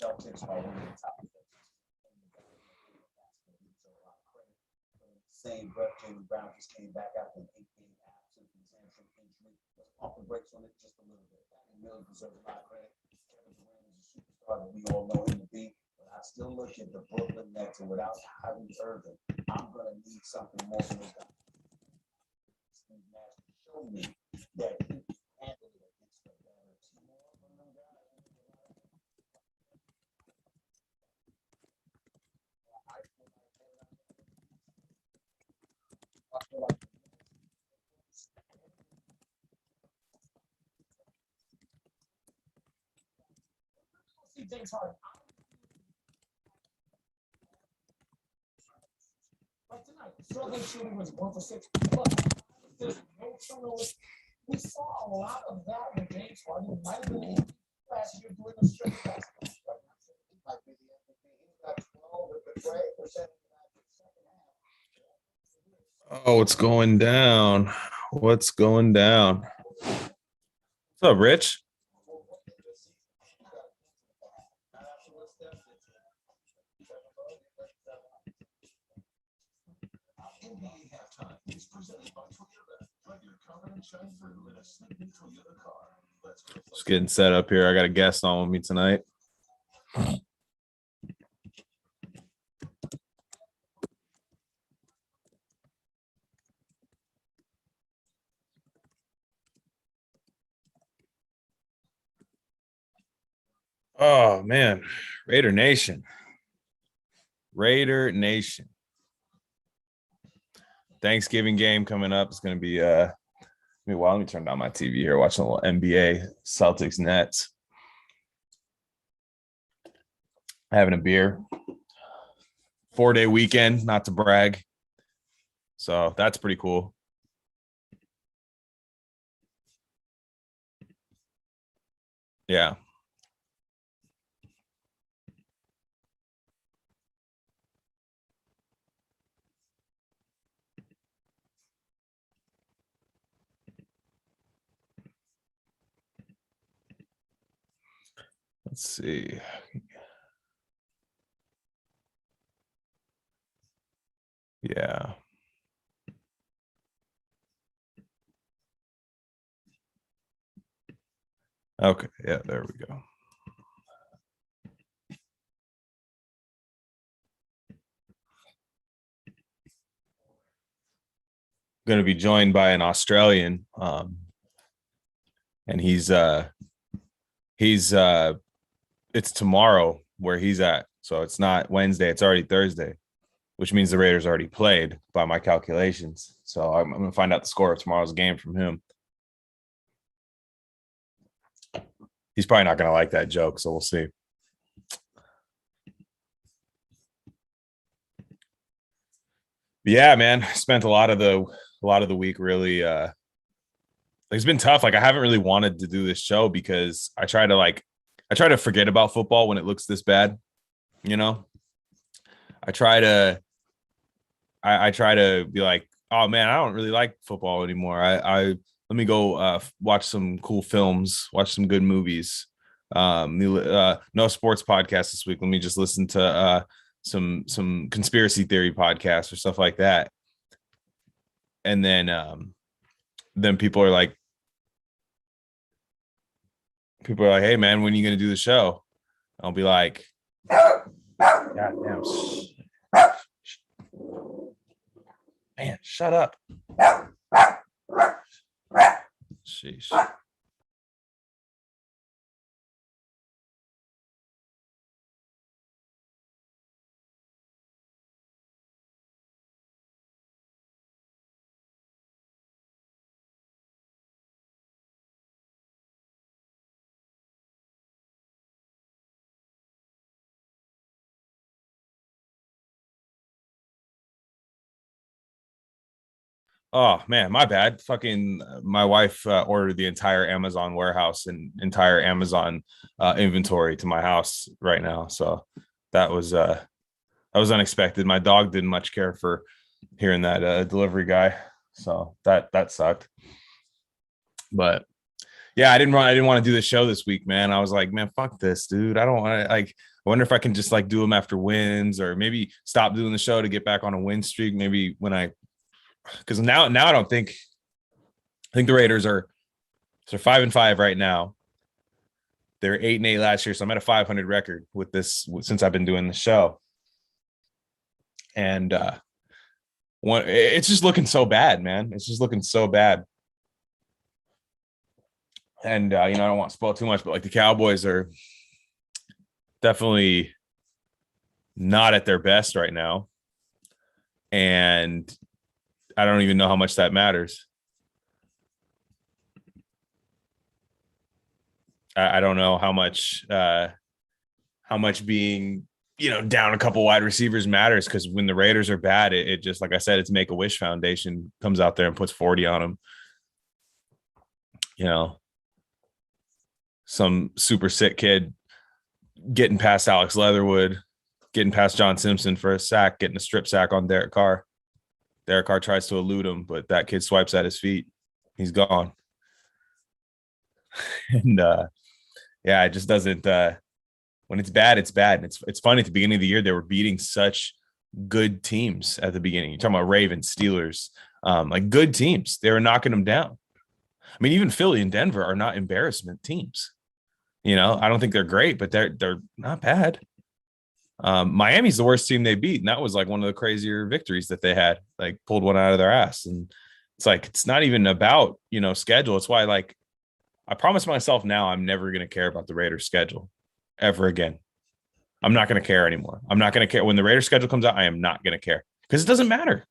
Celtics are one of the top same breath, Jaylen Brown just came back after an 8-game absence from his hamstring injury. Let's pump the brakes on it just a little bit. He really deserves a lot of credit. Kevin Durant is a superstar that we all know him to be. But I still look at the Brooklyn Nets, and without Kyrie Irving, I'm going to need something more from this guy. Steve Nash showed me that he can handle it against the better team. James Harden. Like tonight, struggling shooting was 1 for 6. But there's no turnover. We saw a lot of that when James Harden might have been last year doing the straight basketball. He might be the MVP. He's got 12 with the break. Oh, what's going down? What's going down? What's up, Rich? Just getting set up here. I got a guest on with me tonight. Oh man, Raider Nation. Thanksgiving game coming up. It's gonna be let me turn down my TV here, watching a little NBA Celtics Nets. Having a beer. 4-day weekend, not to brag. So that's pretty cool. Yeah. Let's see. Yeah. Okay. Yeah, there we go. Going to be joined by an Australian, and it's tomorrow where he's at, so it's not Wednesday, it's already Thursday, which means the Raiders already played by my calculations. So I'm going to find out the score of tomorrow's game from him. He's probably not going to like that joke, so we'll see. Yeah, man, spent a lot of the week really it's been tough. Like I haven't really wanted to do this show because I try to forget about football when it looks this bad, you know. I try to be like, oh man, I don't really like football anymore. I let me go watch some cool films, watch some good movies. No sports podcast this week. Let me just listen to some conspiracy theory podcasts or stuff like that. And then people are like, hey man, when are you gonna do the show? I'll be like, God damn, man, shut up. Sheesh. Oh man, my bad. Fucking my wife ordered the entire Amazon warehouse and entire Amazon inventory to my house right now. So that was unexpected. My dog didn't much care for hearing that delivery guy. So that sucked. But Yeah, I didn't want to do the show this week, man. I was like, man, fuck this, dude. I don't want to like. I wonder if I can just like do them after wins, or maybe stop doing the show to get back on a win streak. Maybe when because now I don't think. I think the Raiders are 5-5 right now. They're 8-8 last year, so I'm at a 500 record with this since I've been doing the show. And it's just looking so bad, man. It's just looking so bad. And I don't want to spoil too much, but like the Cowboys are definitely not at their best right now. And I don't even know how much that matters. I don't know how much being down a couple wide receivers matters, because when the Raiders are bad, it just, like I said, it's Make-A-Wish Foundation comes out there and puts 40 on them. Some super sick kid getting past Alex Leatherwood, getting past John Simpson for a sack, getting a strip sack on Derek Carr. Derek Carr tries to elude him, but that kid swipes at his feet. He's gone. And yeah, it just doesn't. When it's bad, it's bad. And it's funny, at the beginning of the year, they were beating such good teams at the beginning. You're talking about Ravens, Steelers, like good teams. They were knocking them down. I mean, even Philly and Denver are not embarrassment teams. I don't think they're great, but they're not bad. Miami's the worst team they beat, and that was like one of the crazier victories that they had. Like, pulled one out of their ass, and it's like, it's not even about schedule. It's why, like, I promise myself now I'm never going to care about the Raiders schedule ever again. I'm not going to care anymore. I'm not going to care when the Raiders schedule comes out. I am not going to care, because it doesn't matter.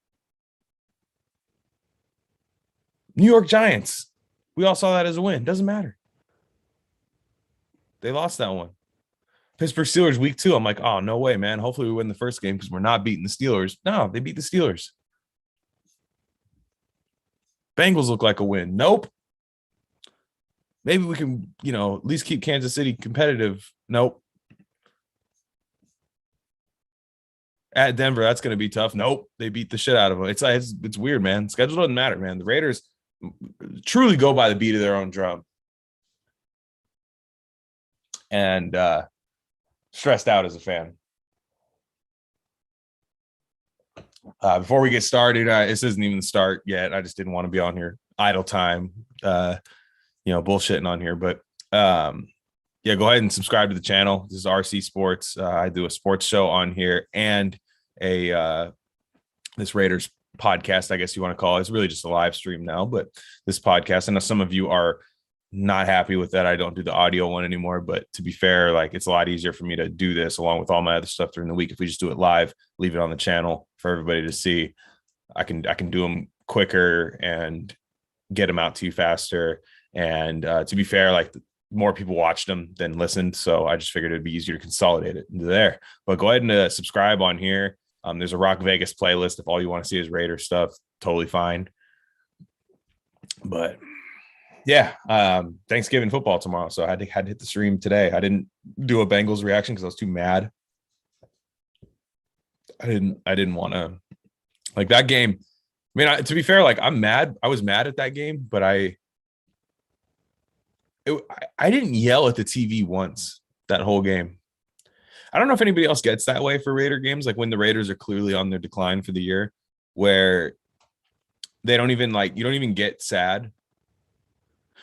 New York Giants, we all saw that as a win. Doesn't matter. They lost that one. Pittsburgh Steelers week 2. I'm like, oh, no way, man. Hopefully we win the first game, because we're not beating the Steelers. No, they beat the Steelers. Bengals look like a win. Nope. Maybe we can, at least keep Kansas City competitive. Nope. At Denver, that's going to be tough. Nope. They beat the shit out of them. It's weird, man. Schedule doesn't matter, man. The Raiders truly go by the beat of their own drum. And stressed out as a fan. Before we get started, this isn't even the start yet. I just didn't want to be on here idle time, bullshitting on here. But yeah, go ahead and subscribe to the channel. This is RC Sports. I do a sports show on here and this Raiders podcast, I guess you want to call it. It's really just a live stream now, but this podcast, I know some of you are not happy with that. I don't do the audio one anymore, but to be fair, like, it's a lot easier for me to do this along with all my other stuff during the week. If we just do it live, leave it on the channel for everybody to see, I can do them quicker and get them out to you faster. And to be fair, like, more people watched them than listened, so I just figured it'd be easier to consolidate it into there. But go ahead and subscribe on here. There's a Rock Vegas playlist if all you want to see is Raider stuff. Totally fine. But yeah, Thanksgiving football tomorrow, so I had to hit the stream today. I didn't do a Bengals reaction because I was too mad. I didn't want to, like, that game. I mean, to be fair, like, I'm mad. I was mad at that game, but I didn't yell at the TV once that whole game. I don't know if anybody else gets that way for Raider games, like when the Raiders are clearly on their decline for the year, where they don't even, like, you don't even get sad.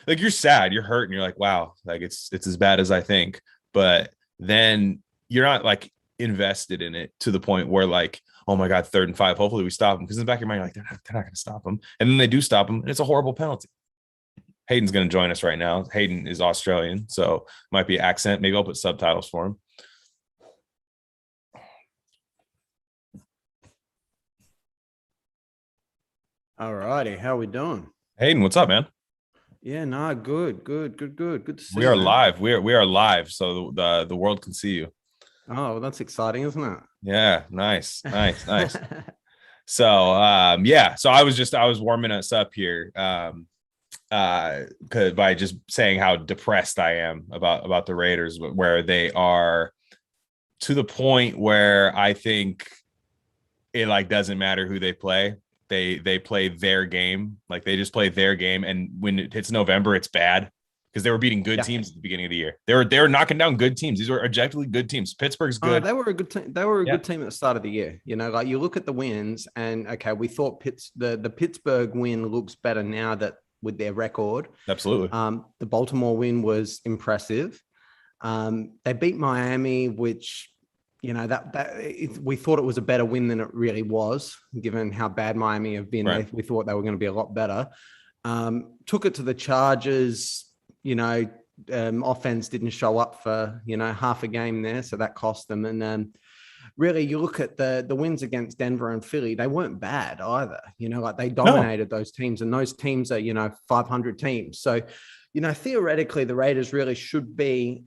Like, you're sad, you're hurt, and you're like, wow, like, it's as bad as I think. But then you're not, like, invested in it to the point where, like, oh my God, 3rd and 5, hopefully we stop them. Because in the back of your mind, you're like, they're not going to stop them. And then they do stop them, and it's a horrible penalty. Hayden's going to join us right now. Hayden is Australian, so might be accent. Maybe I'll put subtitles for him. All righty, how we doing? Hayden, what's up, man? Yeah, no, good to see We are you, man. live. We are live, so the world can see you. Oh, well, that's exciting, isn't it? Yeah, nice. So yeah, so I was warming us up here by just saying how depressed I am about the Raiders, where they are to the point where I think it, like, doesn't matter who they play. They play their game. Like, they just play their game, and when it hits November, it's bad. because they were beating good teams at the beginning of the year. They were knocking down good teams. These were objectively good teams. Pittsburgh's good. They were a good team. They were a good team at the start of the year. You know, like you look at the wins, and okay, we thought the Pittsburgh win looks better now that with their record. Absolutely. The Baltimore win was impressive. They beat Miami, which, you know, we thought it was a better win than it really was, given how bad Miami have been. Right. We thought they were going to be a lot better. Took it to the Chargers. You know, offense didn't show up for, you know, half a game there, so that cost them. And really, you look at the wins against Denver and Philly, they weren't bad either. You know, like they dominated those teams, and those teams are, you know, 500 teams. So, you know, theoretically, the Raiders really should be.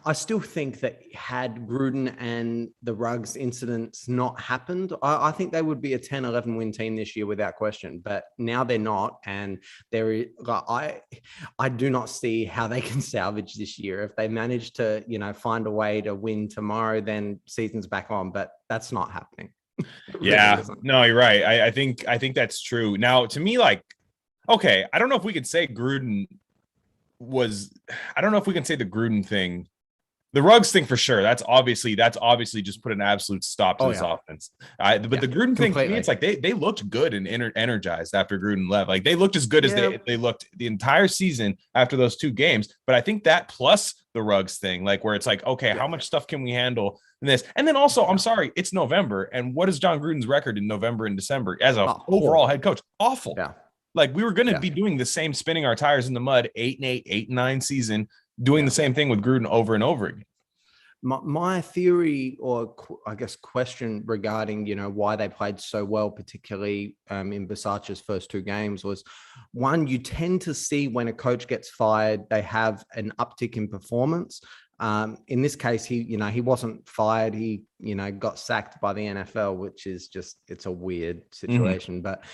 I still think that had Gruden and the Ruggs incidents not happened, I think they would be a 10-11 win team this year without question. But now they're not, and I do not see how they can salvage this year. If they manage to, you know, find a way to win tomorrow, then season's back on. But that's not happening. Yeah, no, you're right. I think that's true. Now, to me, like, okay, I don't know if we could say Gruden I don't know if we can say the Gruden thing, the Ruggs thing for sure. That's obviously just put an absolute stop to this offense. But the Gruden thing, to me, it's like they looked good and energized after Gruden left. Like they looked as good as they looked the entire season after those two games. But I think that plus the Ruggs thing, like where it's like, okay, how much stuff can we handle in this? And then also, I'm sorry, it's November. And what is John Gruden's record in November and December as a overall head coach? Awful. Yeah. Like we were going to be doing the same, spinning our tires in the mud, 8-8, 8-9 season, doing the same thing with Gruden over and over again. My theory, or I guess question regarding, you know, why they played so well, particularly in Bisaccia's first two games, was one, you tend to see when a coach gets fired, they have an uptick in performance. In this case, he wasn't fired. He, you know, got sacked by the NFL, which is just, it's a weird situation, but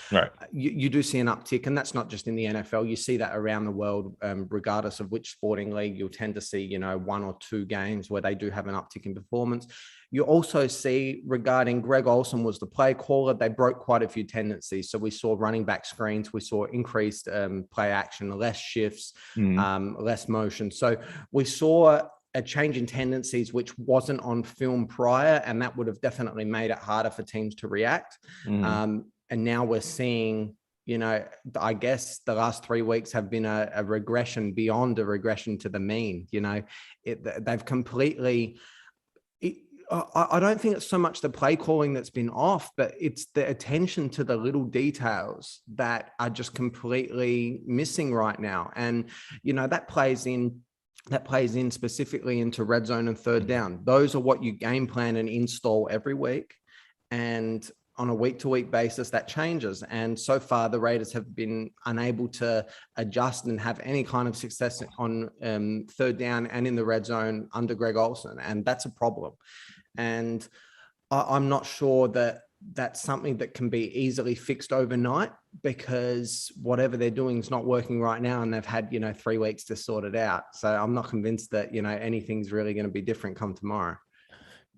you do see an uptick, and that's not just in the NFL. You see that around the world, regardless of which sporting league, you'll tend to see, you know, one or two games where they do have an uptick in performance. You also see regarding Greg Olsen was the play caller, they broke quite a few tendencies. So we saw running back screens, we saw increased play action, less shifts, less motion. So we saw a change in tendencies, which wasn't on film prior, and that would have definitely made it harder for teams to react. And now we're seeing, you know, I guess the last 3 weeks have been a regression beyond a regression to the mean. You know, they've completely. I don't think it's so much the play calling that's been off, but it's the attention to the little details that are just completely missing right now. And, you know, that plays in specifically into red zone and third down. Those are what you game plan and install every week. And on a week-to-week basis, that changes. And so far, the Raiders have been unable to adjust and have any kind of success on third down and in the red zone under Greg Olsen. And that's a problem. And I'm not sure that that's something that can be easily fixed overnight, because whatever they're doing is not working right now, and they've had, you know, 3 weeks to sort it out. So I'm not convinced that, you know, anything's really going to be different come tomorrow.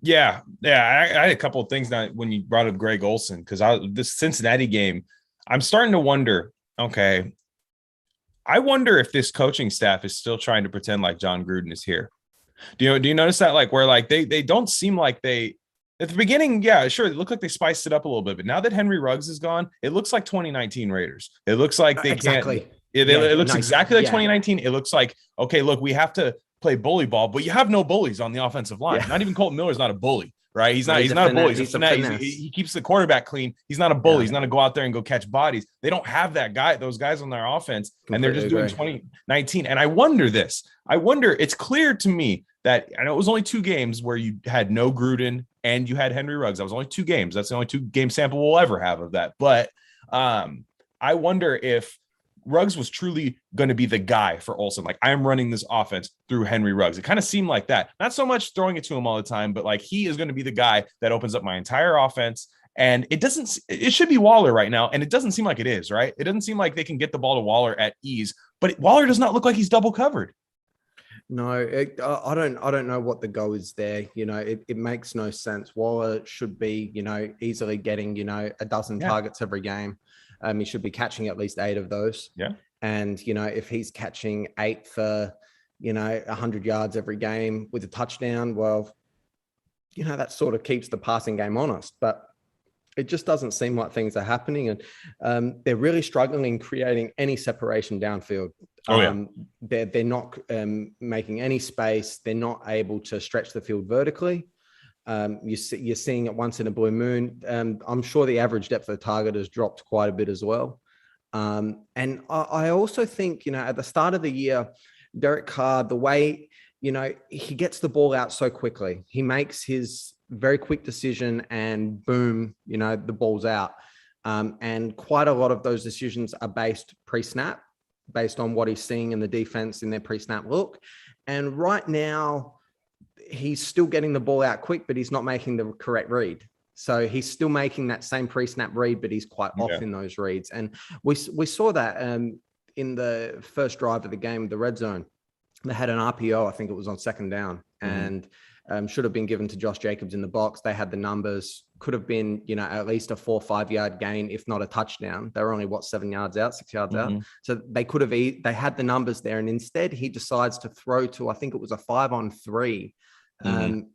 Yeah. I had a couple of things now when you brought up Greg Olsen, because this Cincinnati game, I'm starting to wonder, okay, I wonder if this coaching staff is still trying to pretend like John Gruden is here. Do you notice that, like, where like they don't seem like they at the beginning? Yeah, sure, it looked like they spiced it up a little bit, but now that Henry Ruggs is gone, it looks like 2019 Raiders. It looks like they can't. It looks exactly like 2019. It looks like, okay, look, we have to play bully ball, but you have no bullies on the offensive line. Not even Colton Miller's not a bully, right? He's not a bully. He's a finesse. He keeps the quarterback clean. He's not a bully. He's not to go out there and go catch bodies. They don't have those guys on their offense, and they're just doing 2019. And I wonder, it's clear to me that, I know it was only 2 games where you had no Gruden and you had Henry Ruggs. That was only 2 games. That's the only 2 game sample we'll ever have of that. But I wonder if Ruggs was truly going to be the guy for Olsen. Like, I'm running this offense through Henry Ruggs. It kind of seemed like that. Not so much throwing it to him all the time, but like, he is going to be the guy that opens up my entire offense. And it should be Waller right now. And it doesn't seem like it is, right? It doesn't seem like they can get the ball to Waller at ease, but Waller does not look like he's double covered. No, I don't know what the goal is there. You know, it makes no sense. Waller should be, you know, easily getting, you know, a dozen targets every game. He should be catching at least 8 of those. Yeah. And, if he's catching 8 for, 100 yards every game with a touchdown, well, that sort of keeps the passing game honest. But it just doesn't seem like things are happening. And they're really struggling creating any separation downfield. They're not making any space. They're not able to stretch the field vertically. You're seeing it once in a blue moon. I'm sure the average depth of the target has dropped quite a bit as well. And I also think, at the start of the year, Derek Carr, the way, he gets the ball out so quickly. He makes his very quick decision and boom, the ball's out. And quite a lot of those decisions are based pre-snap, based on what he's seeing in the defense in their pre-snap look. And right now, he's still getting the ball out quick, but he's not making the correct read. So he's still making that same pre-snap read, but he's quite off in those reads. And we saw that in the first drive of the game, the red zone. They had an RPO, I think it was on second down, and should have been given to Josh Jacobs in the box. They had the numbers, could have been, at least a 4 or 5 yard gain, if not a touchdown. They were only 6 yards out. So they could have, they had the numbers there. And instead he decides to throw to, I think it was a 5-on-3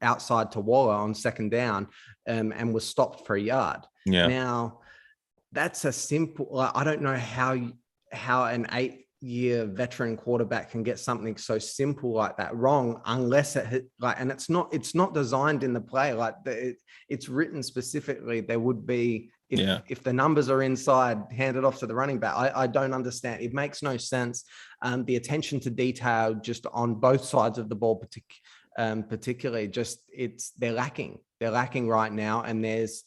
outside to Waller on second down and was stopped for a yard. Now that's a simple, I don't know how an 8-year veteran quarterback can get something so simple like that wrong, unless and it's not designed in the play. It's written specifically. There would be, if the numbers are inside, hand it off to the running back. I don't understand. It makes no sense. The attention to detail just on both sides of the ball, particularly, they're lacking right now. And there's,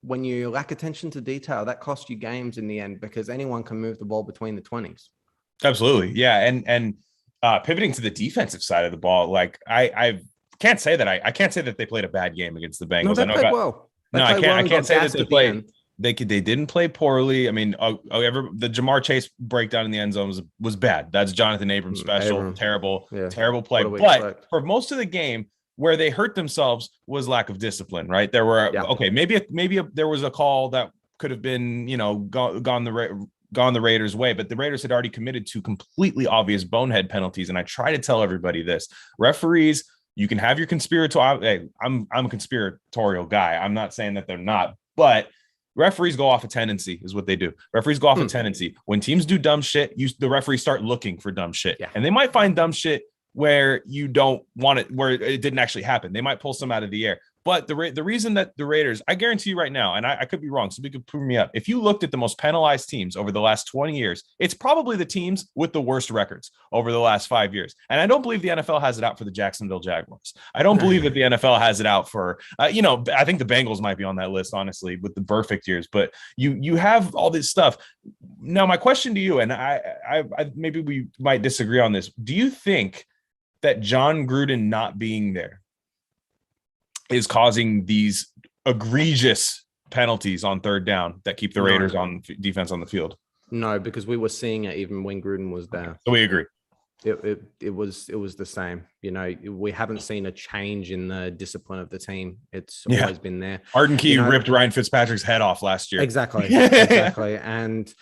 when you lack attention to detail, that costs you games in the end, because anyone can move the ball between the 20s. Absolutely. Yeah. And pivoting to the defensive side of the ball, I can't say that they played a bad game against the Bengals. No, they played well. I can't say that they played. They didn't play poorly. I mean, the Jamar Chase breakdown in the end zone was bad. That's Jonathan Abrams special. Terrible play. But for most of the game, where they hurt themselves was lack of discipline, right? There were maybe there was a call that could have been, gone the Raiders' way, but the Raiders had already committed to completely obvious bonehead penalties. And I try to tell everybody this: referees, you can have your conspiratorial. Hey, I'm a conspiratorial guy. I'm not saying that they're not, but referees go off a tendency is what they do. Referees go off a tendency. When teams do dumb shit, the referees start looking for dumb shit, and they might find dumb shit where you don't want it, where it didn't actually happen. They might pull some out of the air. But the reason that the Raiders, I guarantee you right now, and I could be wrong, so we could prove me up. If you looked at the most penalized teams over the last 20 years, it's probably the teams with the worst records over the last 5 years. And I don't believe the NFL has it out for the Jacksonville Jaguars. I don't believe that the NFL has it out for, I think the Bengals might be on that list, honestly, with the perfect years. But you have all this stuff. Now, my question to you, and I maybe we might disagree on this. Do you think that John Gruden not being there is causing these egregious penalties on third down that keep the Raiders on defense on the field? No, because we were seeing it even when Gruden was there. Okay. So we agree. It was the same. We haven't seen a change in the discipline of the team. It's always been there. Arden Key ripped Ryan Fitzpatrick's head off last year. Exactly. And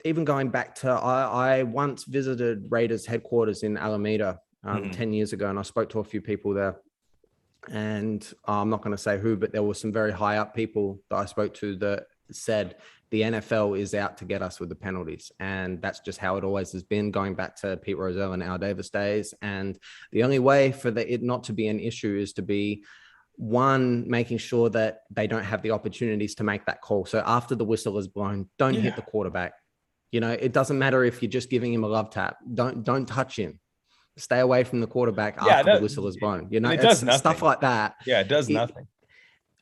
even going back to, I once visited Raiders headquarters in Alameda 10 years ago, and I spoke to a few people there. And I'm not going to say who, but there were some very high up people that I spoke to that said the NFL is out to get us with the penalties. And that's just how it always has been, going back to Pete Rozelle and Al Davis days. And the only way for it not to be an issue is to be, one, making sure that they don't have the opportunities to make that call. So after the whistle is blown, don't hit the quarterback. It doesn't matter if you're just giving him a love tap. Don't touch him. Stay away from the quarterback after the whistle is blown. It does nothing. Stuff like that. Yeah, it does nothing.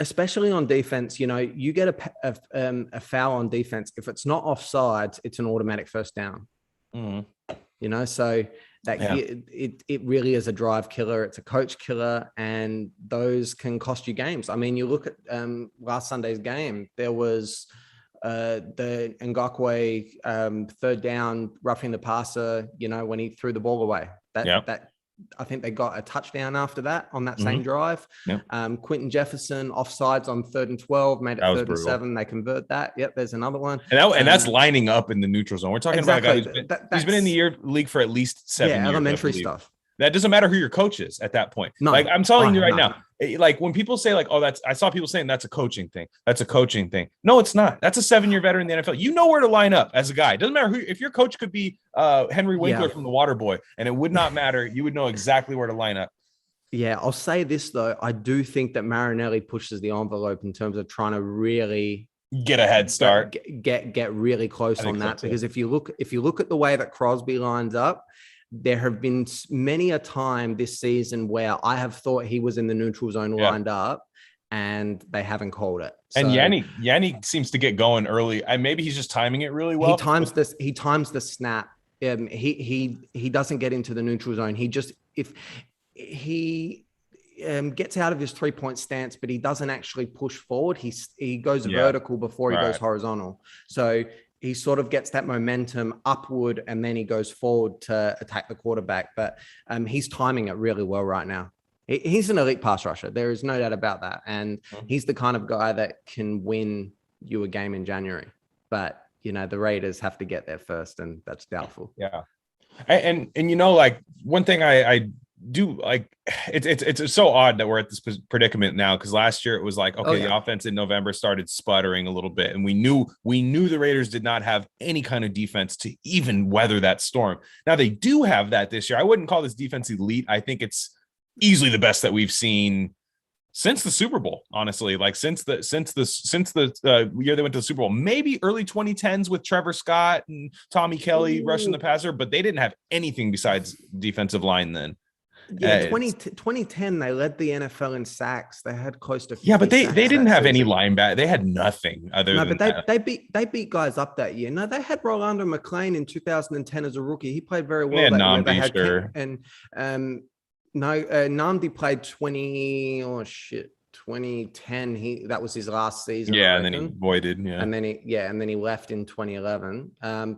Especially on defense, you get a foul on defense. If it's not offside, it's an automatic first down. So it really is a drive killer. It's a coach killer, and those can cost you games. I mean, you look at last Sunday's game. There was the Ngakoue third down roughing the passer, when he threw the ball away. That I think they got a touchdown after that on that Mhm. same drive. Yep. Quentin Jefferson offsides on 3rd and 12, made it That was 3rd and brutal. 7. They convert that. Yep, there's another one. And that's lining up in the neutral zone. We're talking about a guy Exactly. who's been in the league for at least 7 years. Elementary stuff. That doesn't matter who your coach is at that point. No. Like I'm telling you right No. now, like when people say like, oh, I saw people saying that's a coaching thing. That's a coaching thing. No, it's not. That's a 7-year veteran in the NFL. You know where to line up as a guy. It doesn't matter who, if your coach could be Henry Winkler from The Water Boy, and it would not matter. You would know exactly where to line up. Yeah, I'll say this though. I do think that Marinelli pushes the envelope in terms of trying to really get a head start, get really close on that. Because if you look at the way that Crosby lines up, there have been many a time this season where I have thought he was in the neutral zone lined up, and they haven't called it. So, and Yanni seems to get going early. And maybe he's just timing it really well. He times the snap. He doesn't get into the neutral zone. If he gets out of his 3-point stance, but he doesn't actually push forward. He goes vertical before he goes horizontal. So he sort of gets that momentum upward, and then he goes forward to attack the quarterback. But he's timing it really well right now. He's an elite pass rusher. There is no doubt about that. And he's the kind of guy that can win you a game in January. But, the Raiders have to get there first, and that's doubtful. Yeah. And like one thing I do like, it's so odd that we're at this predicament now, because last year it was like, okay, the offense in November started sputtering a little bit, and we knew the Raiders did not have any kind of defense to even weather that storm. Now they do have that this year. I wouldn't call this defense elite. I think it's easily the best that we've seen since the Super Bowl, honestly. Like since the year they went to the Super Bowl, maybe early 2010s with Trevor Scott and Tommy Kelly rushing the passer, but they didn't have anything besides defensive line then. Yeah, 2010, they led the NFL in sacks. They had close to 50 but they didn't have any season. linebacker. They had nothing other than that. They beat guys up that year. No, they had Rolando McClain in 2010 as a rookie. He played very well. They had that Namdi, year. They sure. Namdi played 2010. That was his last season. Yeah, and then he voided. Yeah, and then he left in 2011.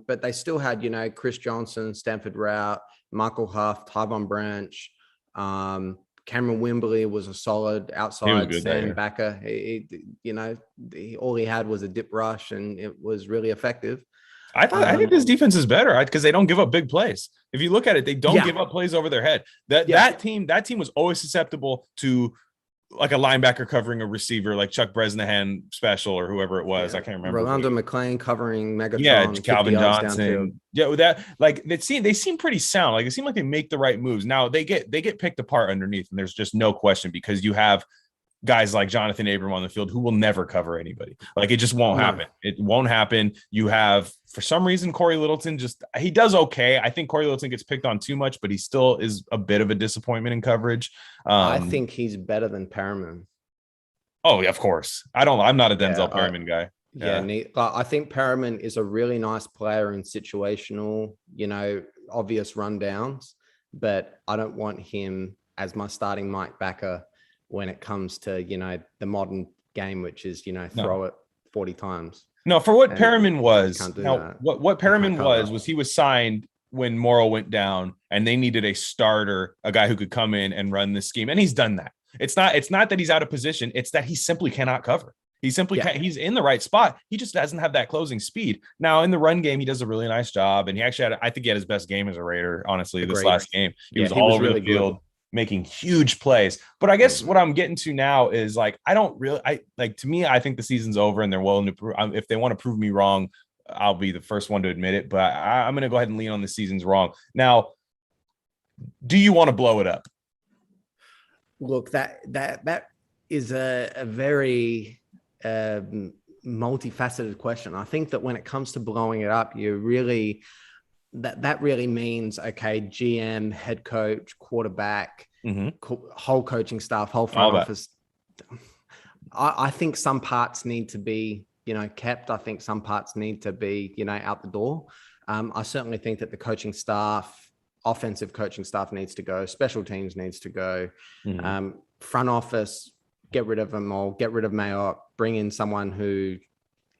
But they still had Chris Johnson, Stanford Routt, Michael Huff, Tyvon Branch. Cameron Wimberly was a solid outside stand backer. All he had was a dip rush, and it was really effective. I think this defense is better because they don't give up big plays. If you look at it, they don't give up plays over their head. That team was always susceptible to like a linebacker covering a receiver, like Chuck Bresnahan special or whoever it was. I can't remember. Rolando McClain covering Megatron. Yeah, Calvin Johnson. Yeah, that like they seem pretty sound. Like it seems like they make the right moves. Now they get picked apart underneath, and there's just no question because you have guys like Jonathan Abram on the field who will never cover anybody. Like it just won't happen. It won't happen. You have, for some reason, Corey Littleton he does okay. I think Corey Littleton gets picked on too much, but he still is a bit of a disappointment in coverage. I think he's better than Perriman. Oh, yeah, of course. I'm not a Denzel Perriman guy. Yeah. I think Perriman is a really nice player in situational, obvious rundowns, but I don't want him as my starting Mike Backer when it comes to, the modern game, which is, throw it 40 times. No, for what Perriman was, what Perriman was he was signed when Morrow went down and they needed a starter, a guy who could come in and run this scheme. And he's done that. It's not that he's out of position. It's that he simply cannot cover. He simply can't. He's in the right spot. He just doesn't have that closing speed. Now in the run game, he does a really nice job. And he actually I think he had his best game as a Raider, honestly, this last game. He was all over the field. Making huge plays. But I guess what I'm getting to now is like, to me, I think the season's over and they're willing to prove, if they want to prove me wrong, I'll be the first one to admit it, but I'm going to go ahead and lean on the season's wrong. Now, do you want to blow it up? Look, that is a very multifaceted question. I think that when it comes to blowing it up, you really, that really means, okay, GM, head coach, quarterback, whole coaching staff, whole front office. I think some parts need to be, kept. I think some parts need to be, out the door. I certainly think that the coaching staff, offensive coaching staff needs to go. Special teams needs to go. Front office, get rid of them all. Get rid of Mayock. Bring in someone who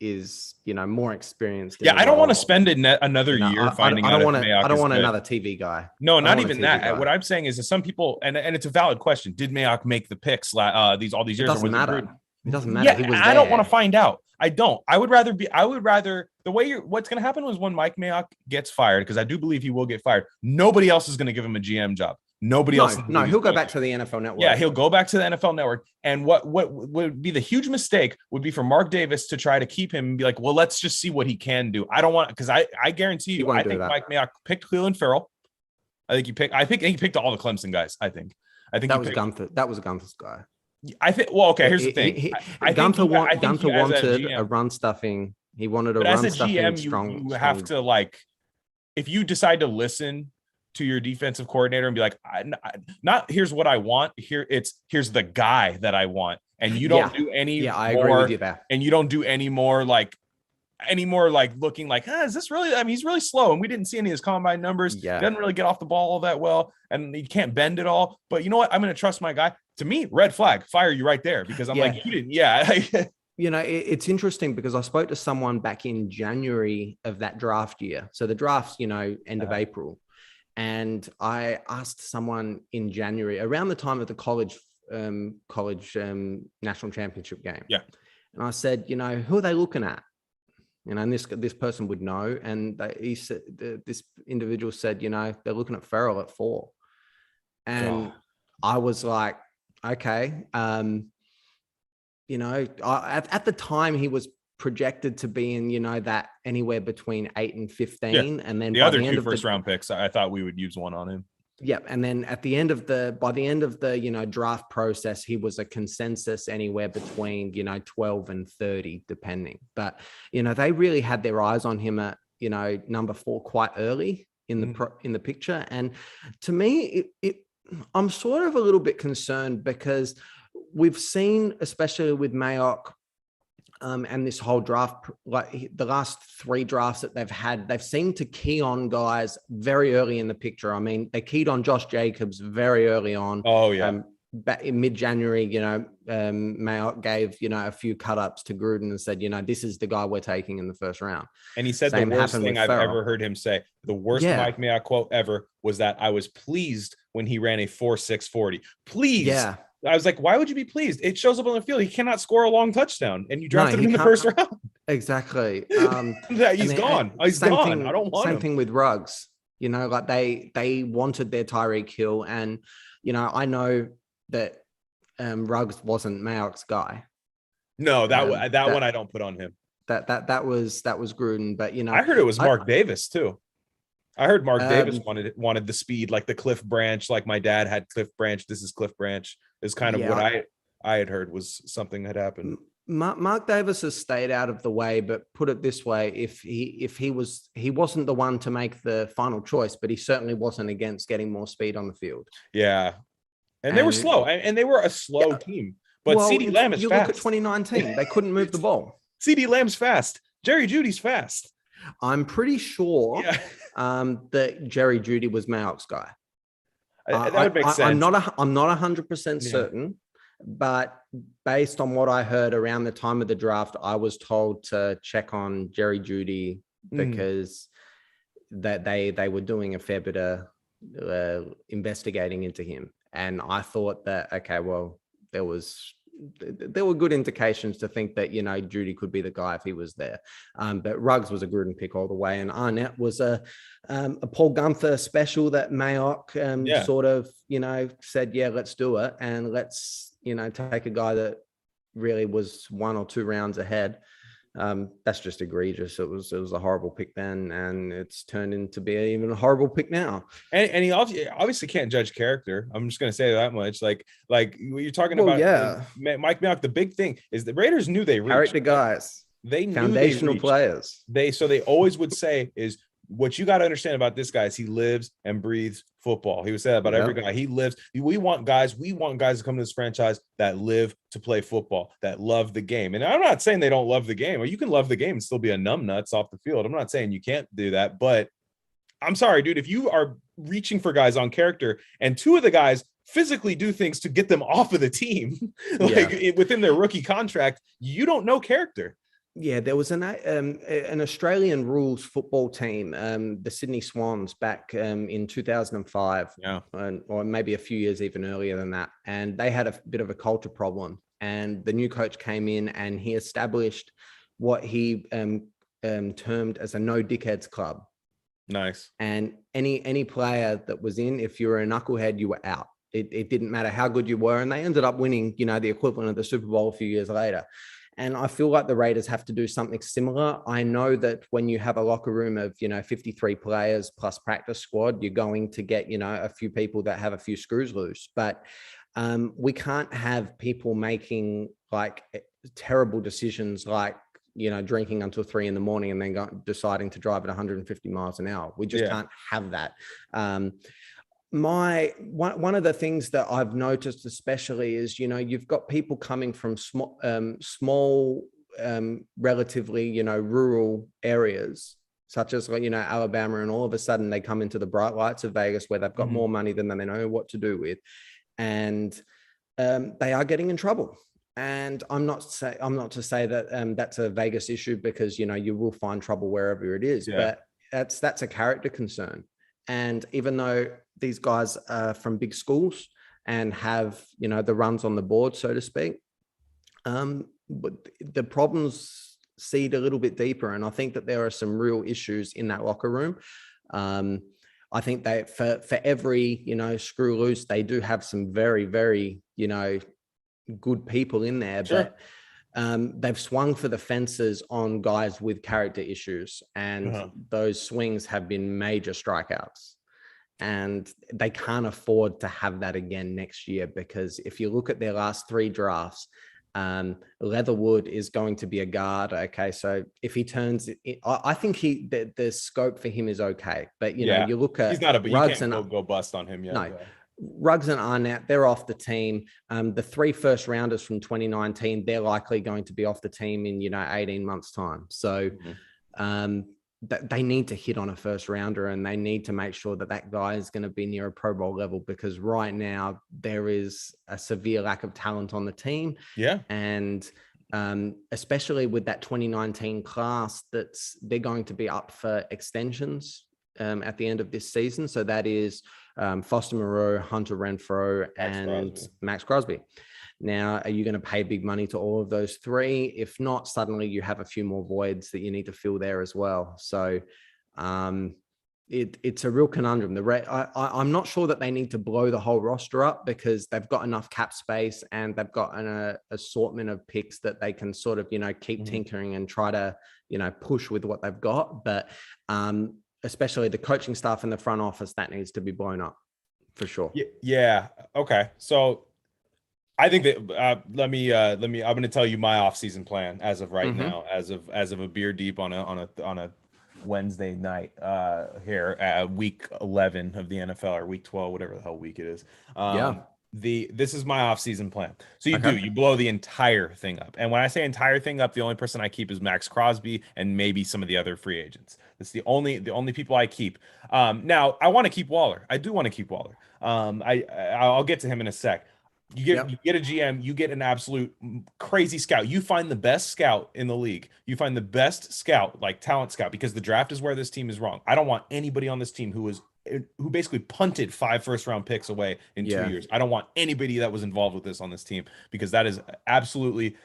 is, more experienced. Yeah, I don't want to spend another year finding out if Mayock I don't is want good. another TV guy. No, I not don't want a even TV that. guy. What I'm saying is that some people, and it's a valid question. Did Mayock make the picks all these years? It doesn't matter. It doesn't matter. Yeah, He was I there. don't want to find out. I don't. I would rather the way what's going to happen was when Mike Mayock gets fired, because I do believe he will get fired. Nobody else is going to give him a GM job. Nobody else. No, he'll go back to the NFL Network. Yeah, he'll go back to the NFL Network. And what would be the huge mistake would be for Mark Davis to try to keep him and be like, well, let's just see what he can do. I don't want, because I guarantee you, I think Mike Mayock picked Cleveland Farrell. I think he picked all the Clemson guys. I think that was Gunther. That was Gunther's guy. I think. Well, okay. Here's the thing. Gunther wanted a run stuffing. He wanted a run stuffing. As a GM, you have to, like, if you decide to listen to your defensive coordinator and be like, not here's what I want. Here's the guy that I want, and you don't do any. Yeah, I agree with you there. And you don't do any more like looking like, is this really? I mean, he's really slow, and we didn't see any of his combine numbers. Yeah, doesn't really get off the ball all that well, and he can't bend it all. But you know what? I'm going to trust my guy. To me, red flag, fire you right there, because I'm like, you didn't. Yeah. It's interesting because I spoke to someone back in January of that draft year. So the draft's, end of April. And I asked someone in January, around the time of the college national championship game. Yeah. And I said, who are they looking at? And this person would know. And he said, this individual said, they're looking at Farrell at 4. And I was like, okay. At the time he was projected to be in, that anywhere between 8 and 15. Yeah. And then the other 2 first round picks, I thought we would use one on him. Yeah. And then by the end of the, draft process, he was a consensus anywhere between, 12 and 30, depending. But, they really had their eyes on him at, number 4 quite early in the picture. And to me, I'm sort of a little bit concerned because we've seen, especially with Mayock, and this whole draft, like the last 3 drafts that they've had, they've seemed to key on guys very early in the picture. I mean, they keyed on Josh Jacobs very early on. Oh, yeah. Back in mid-January, Mayock gave, a few cut-ups to Gruden and said, this is the guy we're taking in the first round. And he said the worst thing I've ever heard him say, the worst Mike Mayock quote ever, was that I was pleased when he ran a 4.6 40. Please. Yeah. I was like, why would you be pleased? It shows up on the field. He cannot score a long touchdown, and you drafted him in the first round. Exactly. He's gone. He's gone. I don't want him. Same thing with Ruggs. Like they wanted their Tyreek Hill, and I know that Ruggs wasn't Mayock's guy. No, that one I don't put on him. That was Gruden, but I heard it was Mark Davis too. I heard Mark Davis wanted the speed, like the Cliff Branch, like my dad had Cliff Branch. This is Cliff Branch. Is kind of what I had heard was something had happened. Mark Davis has stayed out of the way, but put it this way: if he wasn't the one to make the final choice, but he certainly wasn't against getting more speed on the field. Yeah, and they were slow, and they were a slow team. But CeeDee Lamb is fast. You look at 2019; they couldn't move the ball. CeeDee Lamb's fast. Jerry Jeudy's fast. I'm pretty sure that Jerry Jeudy was Mayock's guy. That would make sense. I'm not 100% certain, but based on what I heard around the time of the draft, I was told to check on Jerry Jeudy because that they were doing a fair bit of investigating into him, and I thought that there were good indications to think that Jeudy could be the guy if he was there, but Ruggs was a Gruden pick all the way, and Arnett was a Paul Gunther special that Mayock sort of said let's do it, and let's take a guy that really was 1 or 2 rounds ahead. That's just egregious. It was a horrible pick then, and it's turned into be even a horrible pick now. And he obviously can't judge character. I'm just gonna say that much. Like what you're talking about. Yeah, Mike Mayock. The big thing is the Raiders knew they reached. Character guys. They knew foundational players. They always would say is what you got to understand about this guy is he lives and breathes football. He would say that about every guy. He lives. We want guys to come to this franchise that live to play football, that love the game. And I'm not saying they don't love the game. Or you can love the game and still be a numbnuts off the field. I'm not saying you can't do that, but I'm sorry, dude. If you are reaching for guys on character and 2 of the guys physically do things to get them off of the team, within their rookie contract, you don't know character. Yeah, there was an Australian rules football team, the Sydney Swans, back in 2005, Yeah. or maybe a few years even earlier than that. And they had a bit of a culture problem. And the new coach came in and he established what he termed as a no dickheads club. Nice. And any player that was in, if you were a knucklehead, you were out. It didn't matter how good you were. And they ended up winning, the equivalent of the Super Bowl a few years later. And I feel like the Raiders have to do something similar. I know that when you have a locker room of, 53 players plus practice squad, you're going to get, a few people that have a few screws loose. But we can't have people making like terrible decisions like, drinking until 3 a.m. and then deciding to drive at 150 miles an hour. We just can't have that. One of the things that I've noticed especially is, you've got people coming from small, relatively, rural areas, such as, Alabama, and all of a sudden they come into the bright lights of Vegas where they've got more money than they know what to do with. And they are getting in trouble. And I'm not to say that that's a Vegas issue, because, you will find trouble wherever it is, but that's a character concern. And even though these guys are from big schools and have, the runs on the board, so to speak, but the problems seed a little bit deeper. And I think that there are some real issues in that locker room. I think they, for every, screw loose, they do have some very, very, good people in there, but they've swung for the fences on guys with character issues, and those swings have been major strikeouts, and they can't afford to have that again next year, because if you look at their last 3 drafts, Leatherwood is going to be a guard. Okay, so if he turns it, I think the scope for him is okay, but you look at he's not a, Ruggs, you can't go bust on him yet. No. Ruggs and Arnett, they're off the team. The 3 first rounders from 2019, they're likely going to be off the team in 18 months time. So they need to hit on a first rounder, and they need to make sure that guy is going to be near a Pro Bowl level, because right now there is a severe lack of talent on the team. And especially with that 2019 class, they're going to be up for extensions at the end of this season. So that is Foster Moreau, Hunter Renfrow, and Max Crosby. Now, are you going to pay big money to all of those 3? If not, suddenly you have a few more voids that you need to fill there as well. So it's a real conundrum. I'm not sure that they need to blow the whole roster up, because they've got enough cap space and they've got an assortment of picks that they can sort of, keep tinkering and try to, push with what they've got. But especially the coaching staff in the front office, that needs to be blown up for sure. Yeah. Okay. So I think that I'm going to tell you my off-season plan as of right now, as of a beer deep on a Wednesday night here at week 11 of the NFL, or week 12, whatever the hell week it is. This is my off-season plan. So you blow the entire thing up. And when I say entire thing up, the only person I keep is Max Crosby and maybe some of the other free agents. That's the only people I keep. Now I want to keep Waller. I do want to keep Waller. I'll get to him in a sec. You get a GM, you get an absolute crazy scout. You find the best scout in the league. You find the best scout, like talent scout, because the draft is where this team is wrong. I don't want anybody on this team who basically punted 5 first-round picks away in 2 years. I don't want anybody that was involved with this on this team, because that is absolutely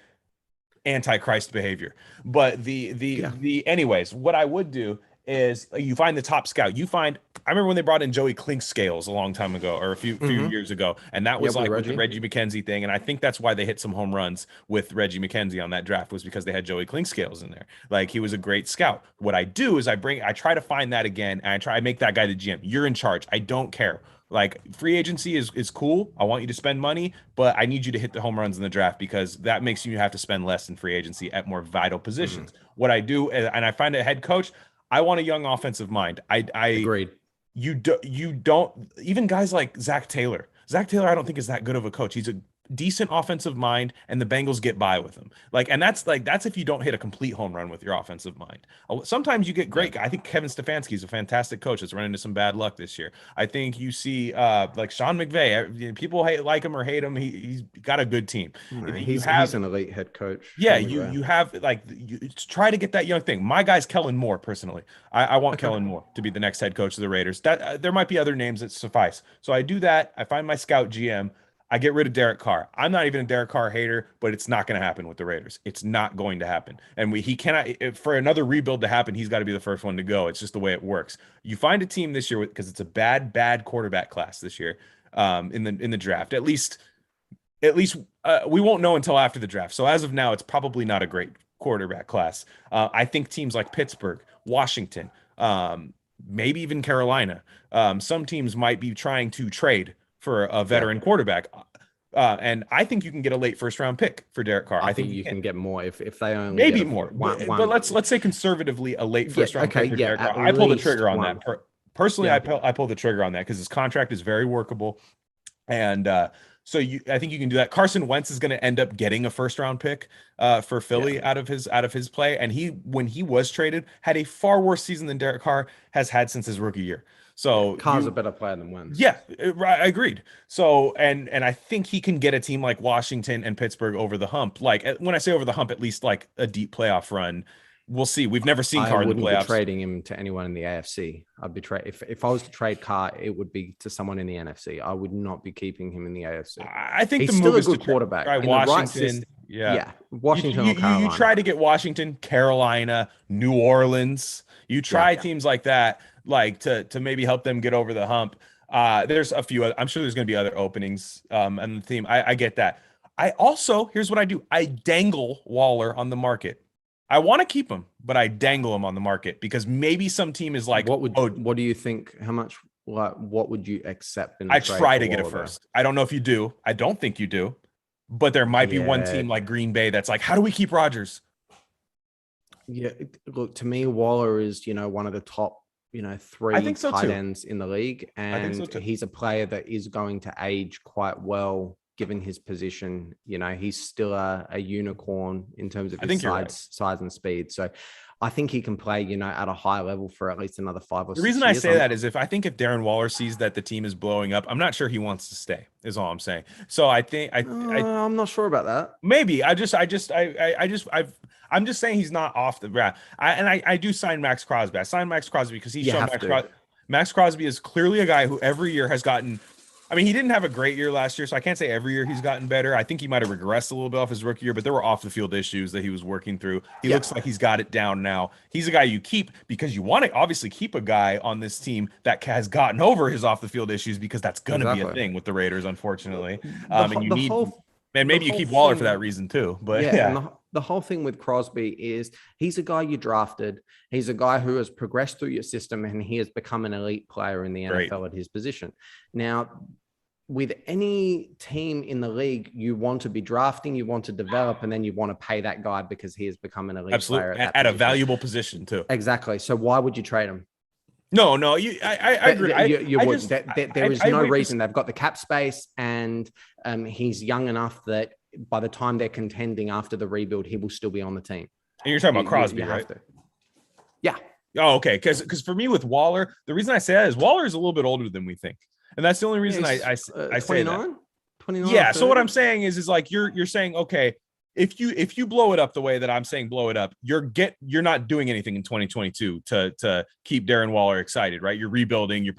anti-Christ behavior. But anyways, what I would do is you find the top scout. I remember when they brought in Joey Clinkscales a long time ago, or a few years ago, and that was with the Reggie McKenzie thing. And I think that's why they hit some home runs with Reggie McKenzie on that draft, was because they had Joey Clinkscales in there. Like, he was a great scout. What I do is I try to find that again, and I make that guy the GM. You're in charge. I don't care. Like, free agency is cool. I want you to spend money, but I need you to hit the home runs in the draft, because that makes you have to spend less in free agency at more vital positions. What I do, and I find a head coach, I want a young offensive mind. I agreed. You don't, even guys like Zach Taylor. Zach Taylor, I don't think is that good of a coach. He's decent offensive mind, and the Bengals get by with him. And that's if you don't hit a complete home run with your offensive mind. Sometimes you get great. I think Kevin Stefanski is a fantastic coach that's run into some bad luck this year. I think you see like Sean McVay. People like him or hate him. He's got a good team. He's an elite head coach. Yeah, you have you try to get that young thing. My guy's Kellen Moore. Personally, I want Kellen Moore to be the next head coach of the Raiders. That there might be other names that suffice. So I do that. I find my scout GM. I get rid of Derek Carr. I'm not even a Derek Carr hater, but it's not going to happen with the Raiders. It's not going to happen. And he cannot, for another rebuild to happen, he's got to be the first one to go. It's just the way it works. You find a team this year because it's a bad quarterback class this year in the draft. At least we won't know until after the draft. So as of now, it's probably not a great quarterback class. I think teams like Pittsburgh, Washington, maybe even Carolina, some teams might be trying to trade for a veteran quarterback. And I think you can get a late first round pick for Derek Carr. I think you can get more if they only maybe more. But let's say conservatively a late first round pick for Derek Carr. I pull the trigger on that. Personally, I pull the trigger on that because his contract is very workable. And so I think you can do that. Carson Wentz is going to end up getting a first round pick for Philly out of his play. And when he was traded, had a far worse season than Derek Carr has had since his rookie year. So Carr's a better player than Wentz. Yeah, I agreed. So and I think he can get a team like Washington and Pittsburgh over the hump. Like when I say over the hump, at least like a deep playoff run. We'll see. We've never seen Carr in the playoffs. I wouldn't be trading him to anyone in the AFC. I'd be if I was to trade Carr, it would be to someone in the NFC. I would not be keeping him in the AFC. I think he's still a good quarterback. Right, Washington. Washington. You try to get Washington, Carolina, New Orleans. You try teams like that, like to maybe help them get over the hump. There's a few. I'm sure there's going to be other openings on the team. I get that. Here's what I do. I dangle Waller on the market. I want to keep him, but I dangle him on the market because maybe some team is like, what do you think? How much? What would you accept? I try to get it first. I don't know if you do. I don't think you do, but there might be one team like Green Bay that's like, how do we keep Rodgers? Yeah, look, to me, Waller is one of the top three tight ends in the league, and he's a player that is going to age quite well. Given his position, he's still a unicorn in terms of his size and speed. So I think he can play, at a high level for at least another 5 or 6 years. The reason I say that is if Darren Waller sees that the team is blowing up, I'm not sure he wants to stay, is all I'm saying. So I think I'm not sure about that. Maybe I'm just saying he's not off the ground. I do sign Max Crosby. I signed Max Crosby because he's shown Max Crosby is clearly a guy who every year has gotten. I mean, he didn't have a great year last year, so I can't say every year he's gotten better. I think he might have regressed a little bit off his rookie year, but there were off the field issues that he was working through. He looks like he's got it down now. He's a guy you keep because you want to obviously keep a guy on this team that has gotten over his off the field issues because that's going to be a thing with the Raiders, unfortunately. Maybe you keep Waller for that reason too. But and the whole thing with Crosby is he's a guy you drafted. He's a guy who has progressed through your system and he has become an elite player in the NFL at his position. Now, with any team in the league, you want to be drafting, you want to develop, and then you want to pay that guy because he has become an elite player at a valuable position too. Exactly. So why would you trade him? No, I agree. There is no reason. They've got the cap space, and he's young enough that by the time they're contending after the rebuild, he will still be on the team. And you're talking about Crosby, right? Yeah. Oh, okay. Because for me with Waller, the reason I say that is Waller is a little bit older than we think, and that's the only reason I say that. 29. Yeah. 30. So what I'm saying is like you're saying, okay, if you blow it up the way that I'm saying blow it up, you're not doing anything in 2022 to keep Darren Waller excited, right? You're rebuilding. You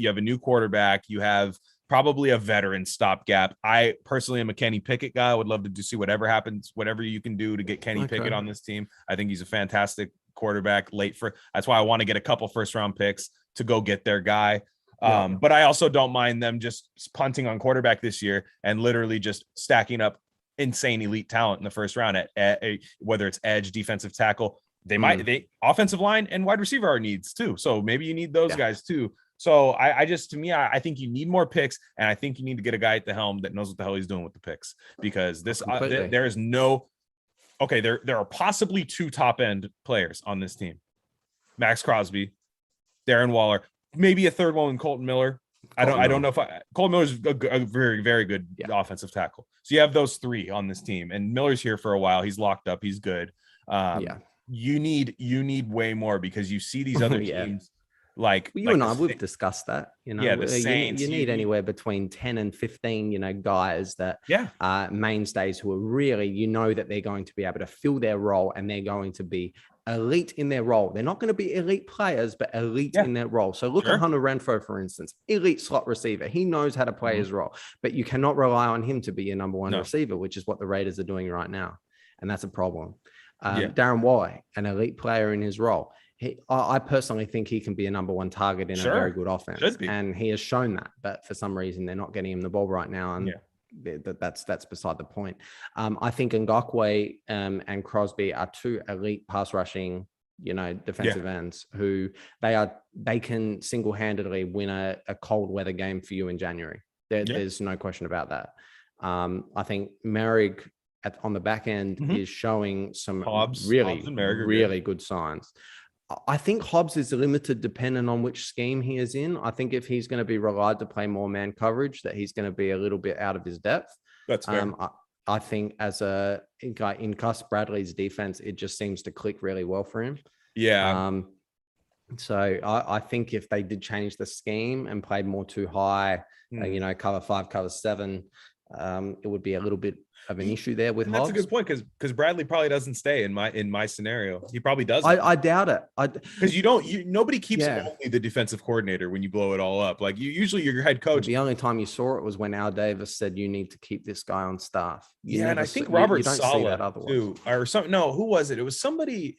have a new quarterback. You have probably a veteran stopgap. I personally am a Kenny Pickett guy. I would love to see whatever happens, whatever you can do to get Kenny Pickett on this team. I think he's a fantastic quarterback. That's why I want to get a couple first round picks to go get their guy. But I also don't mind them just punting on quarterback this year and literally just stacking up insane elite talent in the first round at whether it's edge, defensive tackle. They offensive line and wide receiver are needs too. So maybe you need those guys too. So I think you need more picks, and I think you need to get a guy at the helm that knows what the hell he's doing with the picks, because there is no there are possibly 2 top end players on this team: Max Crosby, Darren Waller, maybe a third one, Colton Miller. I don't know if Colton Miller is a very, very good offensive tackle. So you have those three on this team, and Miller's here for a while. He's locked up. He's good. You need way more, because you see these other teams like you and I, we've discussed that, the Saints. You need anywhere between 10 and 15, guys that are mainstays who are really, that they're going to be able to fill their role, and they're going to be elite in their role. They're not going to be elite players, but elite in their role. So look at Hunter Renfrow, for instance, elite slot receiver. He knows how to play his role, but you cannot rely on him to be your number one receiver, which is what the Raiders are doing right now. And that's a problem. Darren Waller, an elite player in his role. I personally think he can be a number one target in a very good offense, and he has shown that. But for some reason, they're not getting him the ball right now, and that's beside the point. I think Ngakoue and Crosby are two elite pass rushing, defensive ends who they can single handedly win a cold weather game for you in January. There's no question about that. I think Merrick on the back end is showing some really good signs. I think Hobbs is limited depending on which scheme he is in. I think if he's going to be relied to play more man coverage, that he's going to be a little bit out of his depth. That's fair. I think in Gus Bradley's defense, it just seems to click really well for him. Yeah. So I think if they did change the scheme and played more too high, cover 5, cover 7, it would be a little bit of an issue there with Hobbs. That's a good point, because Bradley probably doesn't stay in my scenario. He probably doesn't. I doubt it. Because nobody keeps only the defensive coordinator when you blow it all up. Like usually your head coach. The only time you saw it was when Al Davis said you need to keep this guy on staff. And I think Robert Saleh too, or something. No, who was it? It was somebody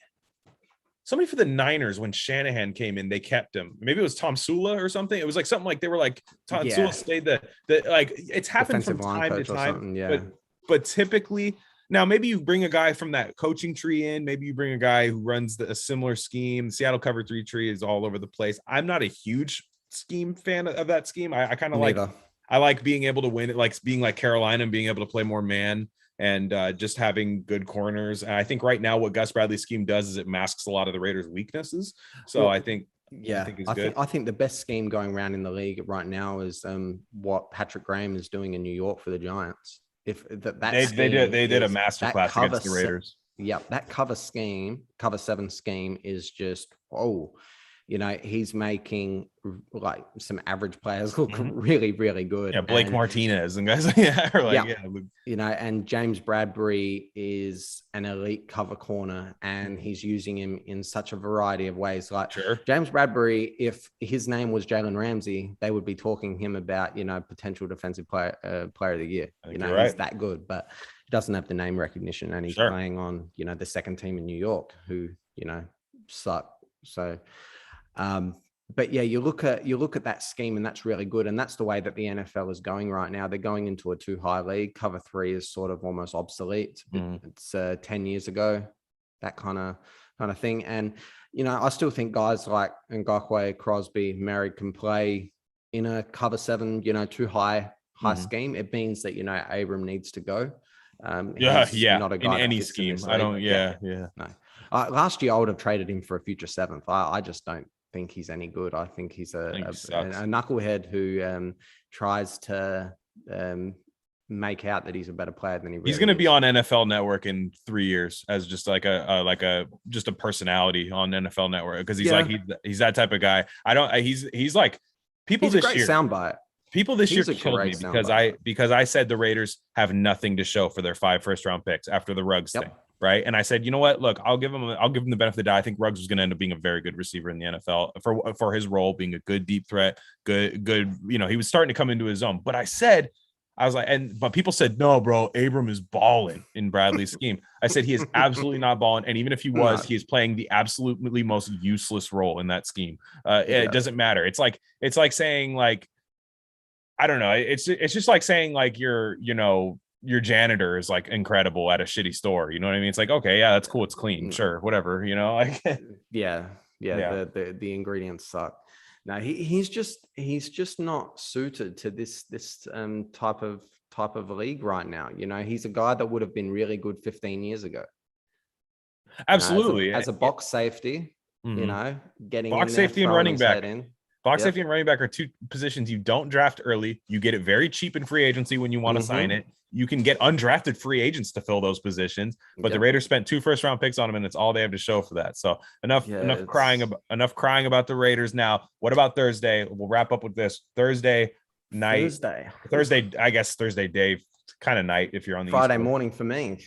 for the Niners when Shanahan came in. They kept him. Maybe it was Tom Sula or something. It was like something like they were like Tom Sula stayed the like it's happened from time to time. But typically, now maybe you bring a guy from that coaching tree in. Maybe you bring a guy who runs a similar scheme. The Seattle Cover 3 tree is all over the place. I'm not a huge scheme fan of that scheme. I kind of I like being able to win it, like being like Carolina and being able to play more man and just having good corners. And I think right now what Gus Bradley's scheme does is it masks a lot of the Raiders' weaknesses. So I think I think the best scheme going around in the league right now is what Patrick Graham is doing in New York for the Giants. If they did a masterclass against the Raiders. That cover 7 scheme is just he's making like some average players look really, really good. Yeah, Blake Martinez and guys and James Bradbury is an elite cover corner, and he's using him in such a variety of ways. Like James Bradbury, if his name was Jalen Ramsey, they would be talking him about potential defensive player of the year. He's that good, but he doesn't have the name recognition, and he's playing on the second team in New York who suck. So but you look at that scheme, and that's really good. And that's the way that the NFL is going right now. They're going into a too high league. Cover 3 is sort of almost obsolete. It's 10 years ago, that kind of thing. And, I still think guys like Ngakoue, Crosby, Merrick can play in a cover 7, too high scheme. It means that, Abram needs to go. Not a guy in any scheme. I don't. No. Last year I would have traded him for a future 7th. I just don't think he's any good. I think he's a knucklehead who tries to make out that he's a better player than he really he's going to is. Be on NFL Network in 3 years as just like a personality on NFL Network, because he's that type of guy. He's like people he's this a great year soundbite. People this year killed me because I said the Raiders have nothing to show for their 5 first-round picks after the Ruggs thing, right? And I said, you know what? Look, I'll give him the benefit of the doubt. I think Ruggs was going to end up being a very good receiver in the NFL for his role, being a good deep threat, good. He was starting to come into his own. But I was like, but people said, no, bro, Abram is balling in Bradley's scheme. I said he is absolutely not balling, and even if he was, he is playing the absolutely most useless role in that scheme. It doesn't matter. It's like saying like. I don't know. It's just like saying like your janitor is like incredible at a shitty store. You know what I mean? It's like, okay, yeah, that's cool. It's clean. Sure. Whatever, like, the ingredients suck. No, he's just not suited to this type of league right now. He's a guy that would have been really good 15 years ago. Absolutely. As a box safety, getting box safety and running back. Box Yep. safety and running back are two positions you don't draft early. You get it very cheap in free agency when you want to sign it. You can get undrafted free agents to fill those positions, but the Raiders spent 2 first-round picks on them, and it's all they have to show for that. So enough crying about the Raiders. Now, what about Thursday? We'll wrap up with this. Thursday night. Thursday, I guess Thursday day, kind of night if you're on the Friday East Coast. morning for me.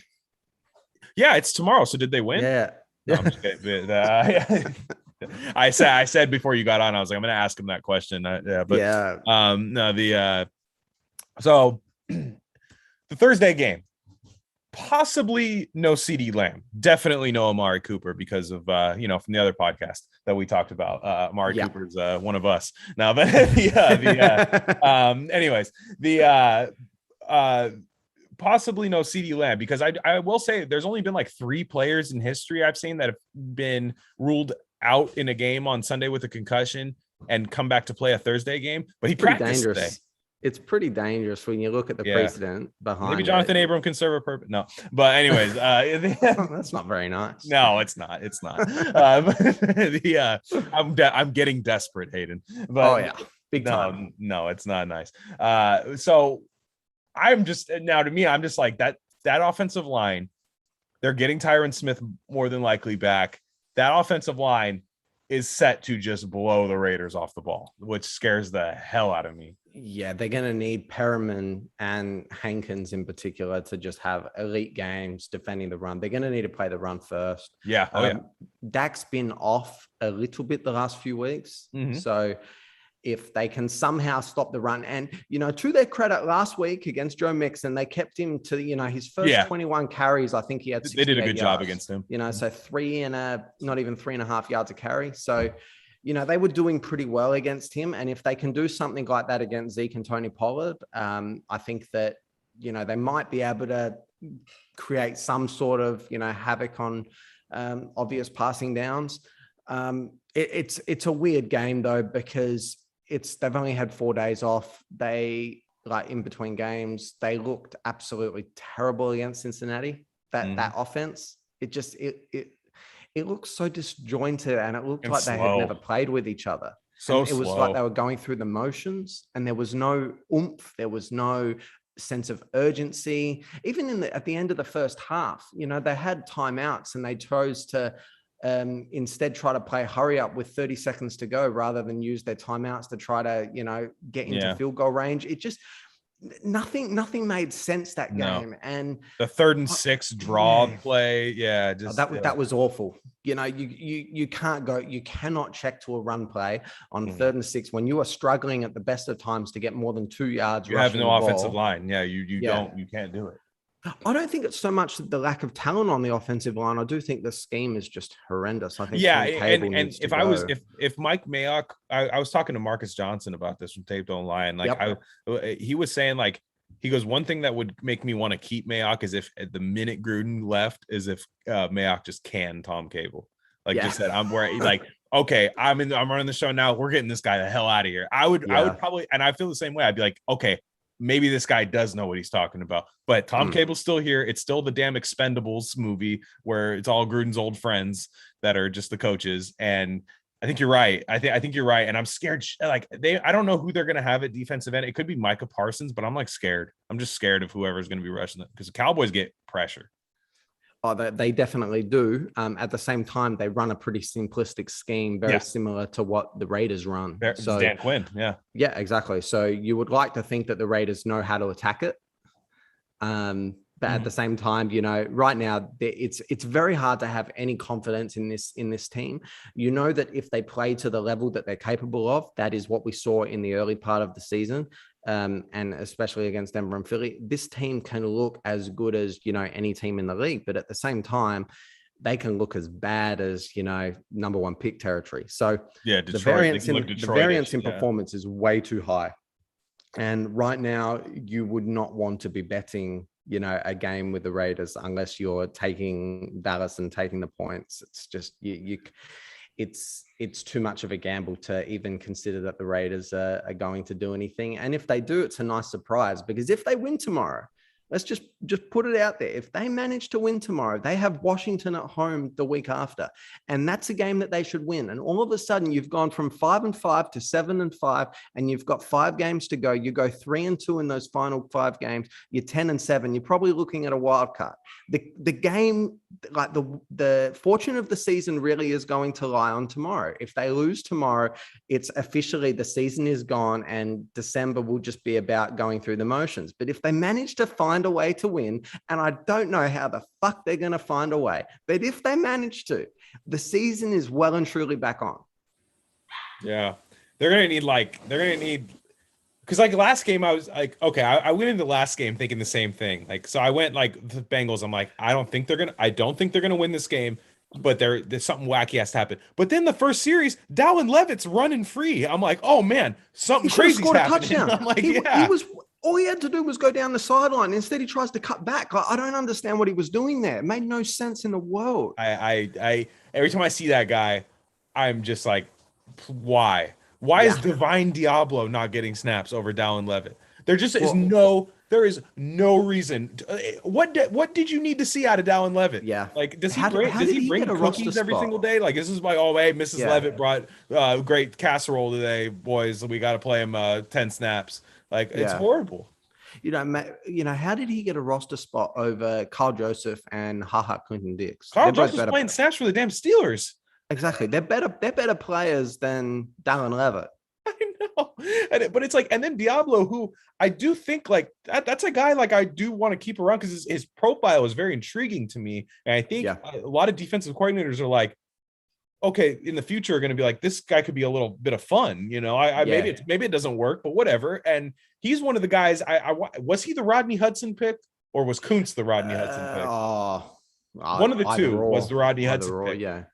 Yeah, it's tomorrow. So did they win? Yeah. No, I'm just kidding. I said before you got on, I was like, I'm going to ask him that question. So the Thursday game, possibly no CeeDee Lamb, definitely no Amari Cooper because of from the other podcast that we talked about. Amari Cooper's one of us now, but anyways, possibly no CeeDee Lamb, because I will say there's only been like 3 players in history I've seen that have been ruled out in a game on Sunday with a concussion and come back to play a Thursday game, but he practiced today. It's pretty dangerous when you look at the precedent behind. Maybe Jonathan Abram can serve a purpose. No, but anyways, that's not very nice. No, it's not. It's not. I'm getting desperate, Hayden. But big time. No, it's not nice. So I'm just like that offensive line. They're getting Tyron Smith more than likely back. That offensive line is set to just blow the Raiders off the ball, which scares the hell out of me. Yeah, they're going to need Perriman and Hankins in particular to just have elite games defending the run. They're going to need to play the run first. Yeah. Dak's been off a little bit the last few weeks. So if they can somehow stop the run, and, to their credit, last week against Joe Mixon, they kept him to, his first 21 carries. I think he had 68 They did a good yards. job against him. So not even 3.5 yards a carry. So, they were doing pretty well against him. And if they can do something like that against Zeke and Tony Pollard, I think that, they might be able to create some sort of, havoc on obvious passing downs. It's a weird game though, because they've only had 4 days off. They, like, in between games, they looked absolutely terrible against Cincinnati. That offense, it looked so disjointed, and it looked like they had never played with each other. It was like they were going through the motions, and there was no oomph. There was no sense of urgency. Even at the end of the first half, they had timeouts, and they chose to instead try to play hurry up with 30 seconds to go rather than use their timeouts to try to, get into field goal range. It just, nothing made sense that game. And the 3rd and 6 draw play. That was awful. You cannot check to a run play on 3rd and 6 when you are struggling at the best of times to get more than 2 yards. You have no offensive line. You can't do it. I don't think it's so much the lack of talent on the offensive line. I do think the scheme is just horrendous. I think and if Mike Mayock, I was talking to Marcus Johnson about this from Tape Don't Lie, and he was saying, like, he goes, one thing that would make me want to keep Mayock is if at the minute Gruden left, is if Mayock just canned Tom Cable, just said, I'm okay, I'm running the show now. We're getting this guy the hell out of here. I would probably, and I feel the same way. I'd be like, okay, maybe this guy does know what he's talking about, but Tom Cable's still here. It's still the damn Expendables movie where it's all Gruden's old friends that are just the coaches. And I think you're right. I think you're right. And I'm scared. I don't know who they're going to have at defensive end. It could be Micah Parsons, but I'm scared. I'm just scared of whoever's going to be rushing it, because the Cowboys get pressure. Oh, they definitely do. At the same time, they run a pretty simplistic scheme, very similar to what the Raiders run. So Dan Quinn, yeah, exactly. So you would like to think that the Raiders know how to attack it, but at the same time, right now it's very hard to have any confidence in this team. That if they play to the level that they're capable of, that is what we saw in the early part of the season. And especially against Denver and Philly, this team can look as good as, any team in the league, but at the same time, they can look as bad as, number 1 pick territory. So the variance in performance is way too high. And right now, you would not want to be betting, a game with the Raiders unless you're taking Dallas and taking the points. It's just, it's too much of a gamble to even consider that the Raiders are going to do anything. And if they do, it's a nice surprise, because if they win tomorrow, Let's just put it out there. If they manage to win tomorrow, they have Washington at home the week after, and that's a game that they should win. And all of a sudden, you've gone from 5-5 to 7-5, and you've got 5 games to go. You go 3-2 in those final 5 games. You're 10-7. You're probably looking at a wild card. The game, like the fortune of the season, really is going to lie on tomorrow. If they lose tomorrow, it's officially the season is gone, and December will just be about going through the motions. But if they manage to find a way to win, and I don't know how the fuck they're going to find a way, but if they manage to, the season is well and truly back on. Yeah, they're gonna need because like last game I was like, okay, I went into the last game thinking the same thing. Like, so I went like the Bengals. I'm like, I don't think they're gonna win this game, but there's something wacky has to happen. But then the first series, Dalvin Levitt's running free. I'm like, oh man, something crazy scored happening. A touchdown. I'm like, he yeah. was all he had to do was go down the sideline. Instead, he tries to cut back. Like, I don't understand what he was doing there. It made no sense in the world. I every time I see that guy, I'm just like, why? Why is Divine Diablo not getting snaps over Dalvin Levitt? There just is there is no reason. What did you need to see out of Dalvin Levitt? Yeah. Like, does he bring cookies every single day? Like, this is my, oh, hey, Mrs. Levitt brought great casserole today, boys. We got to play him 10 snaps. Like, it's horrible. You know, how did he get a roster spot over Carl Joseph and Haha Clinton Dix? Carl Joseph's playing snaps for the damn Steelers. Exactly. They're better players than Dalvin Levitt. I know. But it's like, and then Diablo, who I do think like that's a guy like I do want to keep around because his profile is very intriguing to me. And I think a lot of defensive coordinators are like, okay, in the future are going to be like, this guy could be a little bit of fun, you know. Maybe it doesn't work, but whatever. And he's one of the guys. Was he the Rodney Hudson pick, or was Kuntz the Rodney Hudson pick? One of the two was the Rodney Hudson pick. Yeah.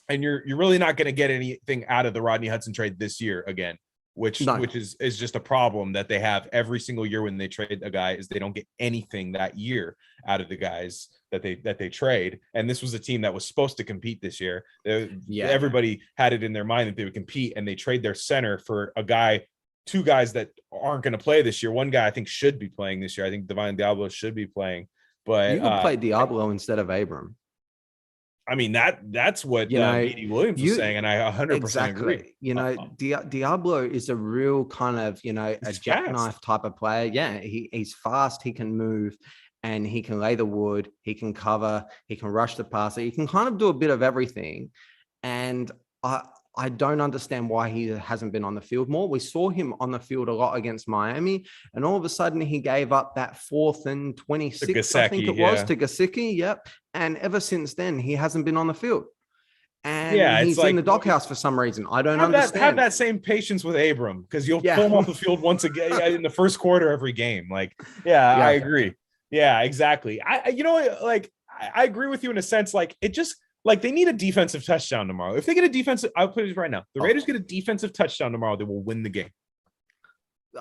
And you're really not going to get anything out of the Rodney Hudson trade this year again, which is just a problem that they have every single year when they trade a guy, is they don't get anything that year out of the guys that they trade. And this was a team that was supposed to compete this year. Everybody had it in their mind that they would compete, and they trade their center for two guys that aren't going to play this year. One guy I think should be playing this year. I think Divine Diablo should be playing, but you could play Diablo instead of Abram. I mean, that's what B.D. Williams was saying, and I 100% agree. You know, Diablo is a real kind of, a jackknife type of player. Yeah, he's fast, he can move, and he can lay the wood, he can cover, he can rush the passer, he can kind of do a bit of everything. And I don't understand why he hasn't been on the field more. We saw him on the field a lot against Miami, and all of a sudden he gave up that 4th and 26, I think it was, to Gesicki. Yep. And ever since then, he hasn't been on the field. And he's in the doghouse for some reason. I don't understand. Have that same patience with Abram, because you'll pull him off the field once again in the first quarter every game. Like, I agree. Yeah, exactly. I agree with you in a sense. Like, it just, like, they need a defensive touchdown tomorrow. If they get a defensive, I'll put it right now. The Raiders get a defensive touchdown tomorrow, they will win the game.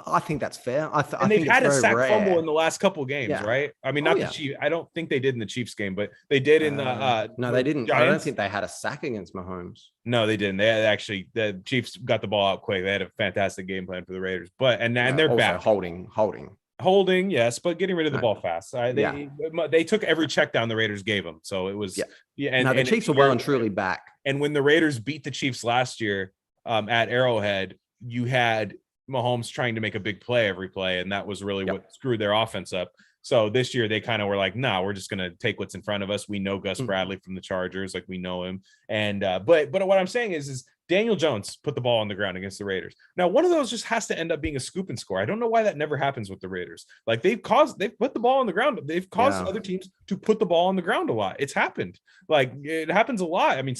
I think that's fair. And they've had a sack fumble in the last couple of games, right? I mean, not the Chiefs. I don't think they did in the Chiefs game, but they did in the no, they didn't. Giants. I don't think they had a sack against Mahomes. No, they didn't. They had the Chiefs got the ball out quick. They had a fantastic game plan for the Raiders, but and they're back. Holding, yes, but getting rid of the ball fast. They took every check down the Raiders gave them, so it was and the Chiefs are well and truly back. And when the Raiders beat the Chiefs last year at Arrowhead, you had Mahomes trying to make a big play every play, and that was really what screwed their offense up. So this year they kind of were like, nah, we're just gonna take what's in front of us. We know Gus Bradley from the Chargers, like we know him. And but what I'm saying is Daniel Jones put the ball on the ground against the Raiders. Now, one of those just has to end up being a scoop and score. I don't know why that never happens with the Raiders. Like, they've put the ball on the ground. They've caused other teams to put the ball on the ground a lot. It's happened. Like, it happens a lot. I mean,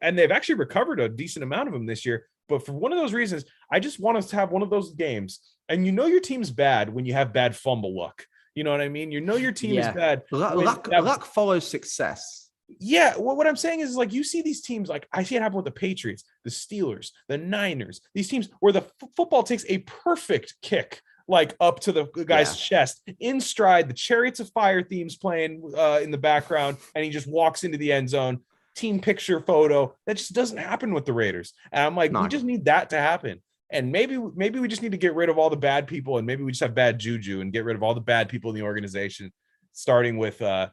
and they've actually recovered a decent amount of them this year. But for one of those reasons, I just want us to have one of those games. And your team's bad when you have bad fumble luck. You know what I mean? Your team is bad. Luck follows success. Yeah, well, what I'm saying is, like, you see these teams, like I see it happen with the Patriots, the Steelers, the Niners, these teams where the football takes a perfect kick, like up to the guy's chest, in stride, the Chariots of Fire themes playing in the background, and he just walks into the end zone. Team picture photo. That just doesn't happen with the Raiders. And I'm like, we just need that to happen. And maybe we just need to get rid of all the bad people, and maybe we just have bad juju and get rid of all the bad people in the organization, starting with the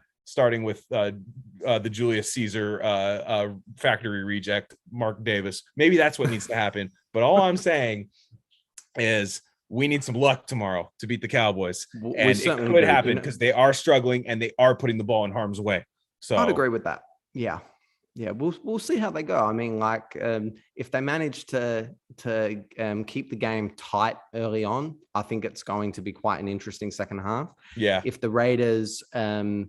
Julius Caesar factory reject, Mark Davis. Maybe that's what needs to happen. But all I'm saying is we need some luck tomorrow to beat the Cowboys. And it could happen because they are struggling and they are putting the ball in harm's way. So I'd agree with that. Yeah. We'll see how they go. I mean, like if they manage to keep the game tight early on, I think it's going to be quite an interesting second half. Yeah. If the Raiders come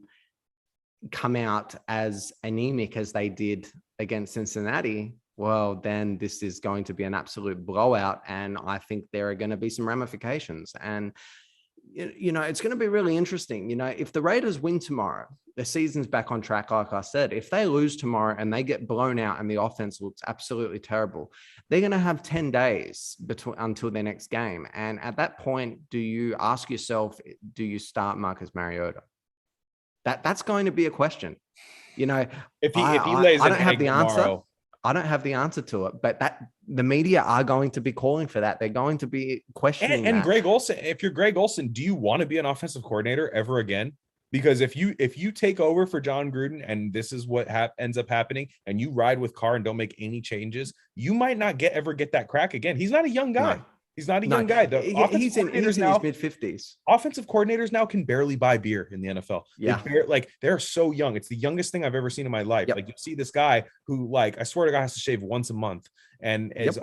out as anemic as they did against Cincinnati, well, then this is going to be an absolute blowout. And I think there are going to be some ramifications. And, it's going to be really interesting. If the Raiders win tomorrow, the season's back on track. Like I said, if they lose tomorrow and they get blown out and the offense looks absolutely terrible, they're going to have 10 days until their next game. And at that point, do you ask yourself, do you start Marcus Mariota? That's going to be a question. If he lays I don't have the tomorrow, answer. I don't have the answer to it, but the media are going to be calling for that. They're going to be questioning and that. Greg Olsen, if you're Greg Olsen, do you want to be an offensive coordinator ever again? Because if you take over for John Gruden and this is what ends up happening, and you ride with Carr and don't make any changes, you might not ever get that crack again. He's not a young guy. No. He's not a young guy. He's in his mid-50s. Offensive coordinators now can barely buy beer in the NFL. Yeah. They're so young. It's the youngest thing I've ever seen in my life. Yep. Like, you see this guy who, I swear to God, has to shave once a month and is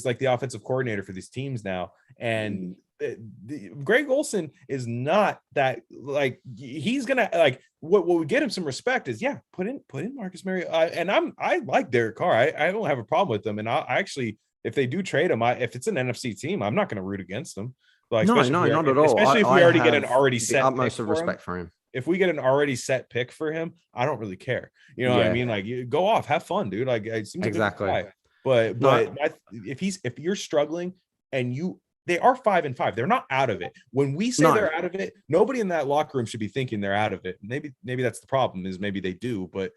like the offensive coordinator for these teams now. And Greg Olsen is not that, he's gonna what would get him some respect is put in Marcus Mariota. And I like Derek Carr. I don't have a problem with them. And I actually, if they do trade him, if it's an NFC team, I'm not going to root against them. No, not at all. Especially if we already get an already set. The utmost of respect for him. If we get an already set pick for him, I don't really care. You know what I mean? You go off, have fun, dude. It seems exactly. Like but if you're struggling and they are 5-5, they're not out of it. When we say they're out of it, nobody in that locker room should be thinking they're out of it. Maybe that's the problem, is maybe they do, but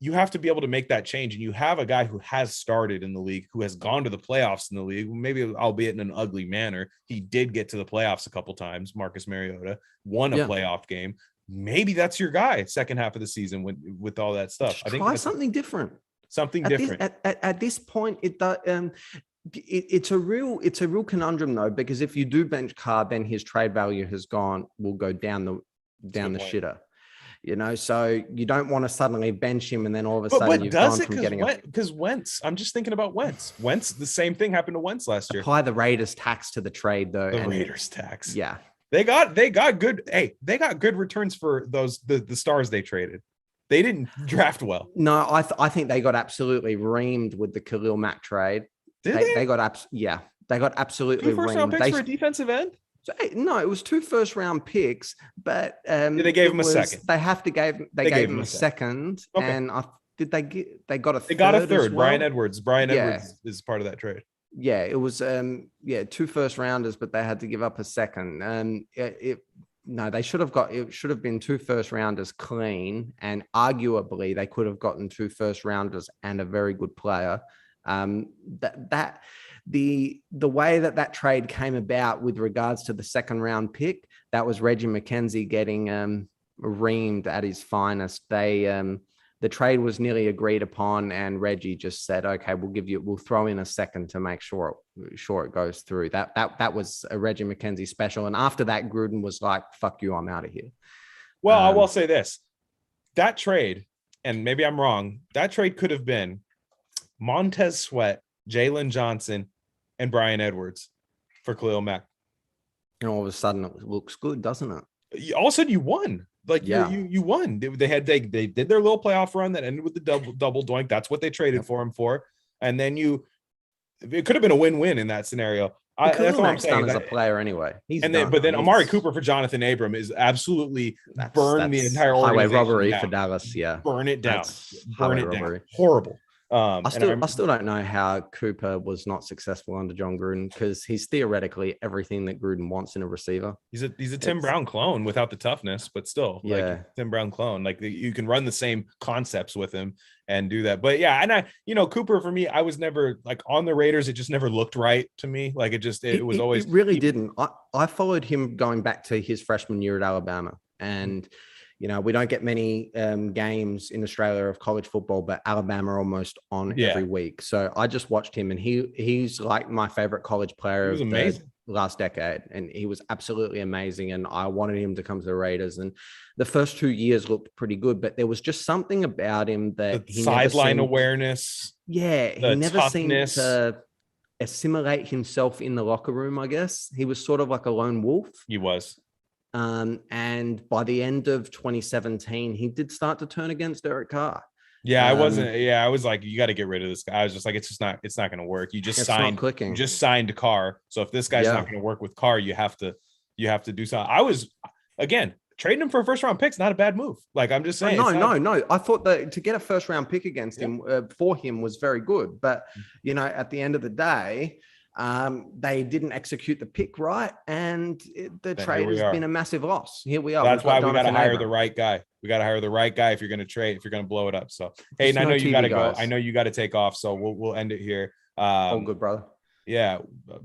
you have to be able to make that change. And you have a guy who has started in the league, who has gone to the playoffs in the league, maybe albeit in an ugly manner. He did get to the playoffs a couple times. Marcus Mariota won a playoff game. Maybe that's your guy second half of the season with all that stuff. I think try something different. At this point, it's a real conundrum though, because if you do bench Carr, then his trade value will go down the shitter. So you don't want to suddenly bench him and then all of a sudden you've gone from getting because Wentz. I'm just thinking about Wentz. The same thing happened to Wentz last year. Apply the Raiders tax to the trade though. Raiders tax. Yeah. They got good. Hey, they got good returns for the stars they traded. They didn't draft well. No, I think they got absolutely reamed with the Khalil Mack trade. They got absolutely 2 first round picks for a defensive end. So, no, it was 2 first-round picks, but they gave him a second. They gave him a second, okay. And they got a third. They got a third. Well? Brian Edwards is part of that trade. Yeah, it was 2 first-rounders, but they had to give up a second. They should have been 2 first-rounders clean, and arguably they could have gotten 2 first-rounders and a very good player. The way that trade came about with regards to the second round pick, that was Reggie McKenzie getting reamed at his finest. The trade was nearly agreed upon, and Reggie just said, "Okay, we'll throw in a second to make sure it goes through." That was a Reggie McKenzie special. And after that, Gruden was like, "Fuck you, I'm out of here." Well, I will say this: that trade, and maybe I'm wrong, that trade could have been Montez Sweat, Jalen Johnson, and Brian Edwards for Khalil Mack. And all of a sudden it looks good, doesn't it? All of a sudden you won. You won. They did their little playoff run that ended with the double doink. That's what they traded for him for. And then it could have been a win-win in that scenario. That's what I'm saying. As a player anyway. But then Amari Cooper for Jonathan Abram is absolutely burn the entire highway organization robbery down. for Dallas. Yeah. Burn it down. Burn it down. Horrible. I And still don't know how Cooper was not successful under John Gruden, because he's theoretically everything that Gruden wants in a receiver. he's a Tim Brown clone without the toughness, but still, Yeah. like Tim Brown clone. Like you can run the same concepts with him and do that. But yeah, and Cooper, for me, I was never like on the Raiders. It just never looked right to me. Like it was always. It really didn't. I followed him going back to his freshman year at Alabama, and we don't get many games in Australia of college football, but Alabama are almost on every week. So I just watched him, and he's like my favorite college player of the last decade, and he was absolutely amazing. And I wanted him to come to the Raiders. And the first 2 years looked pretty good, but there was just something about him that he sideline awareness. Yeah, he never toughness. seemed to assimilate himself in the locker room. I guess he was sort of like a lone wolf. He was. And by the end of 2017, he did start to turn against Derek Carr. Yeah, I wasn't. Yeah, I was like, you got to get rid of this guy. I was just like, it's not going to work. You just signed Carr. So if this guy's not going to work with Carr, you have to do something. I was, again, trading him for a first round pick is not a bad move. Like, I'm just saying. No. I thought that to get a first round pick against him for him was very good. But, at the end of the day, they didn't execute the pick right, and the trade has been a massive loss. Here we are. That's why we got to hire the right guy. We got to hire the right guy if you're going to trade, if you're going to blow it up. So, Hayden, I know you got to go. I know you got to take off. So we'll end it here. All good, brother. Yeah,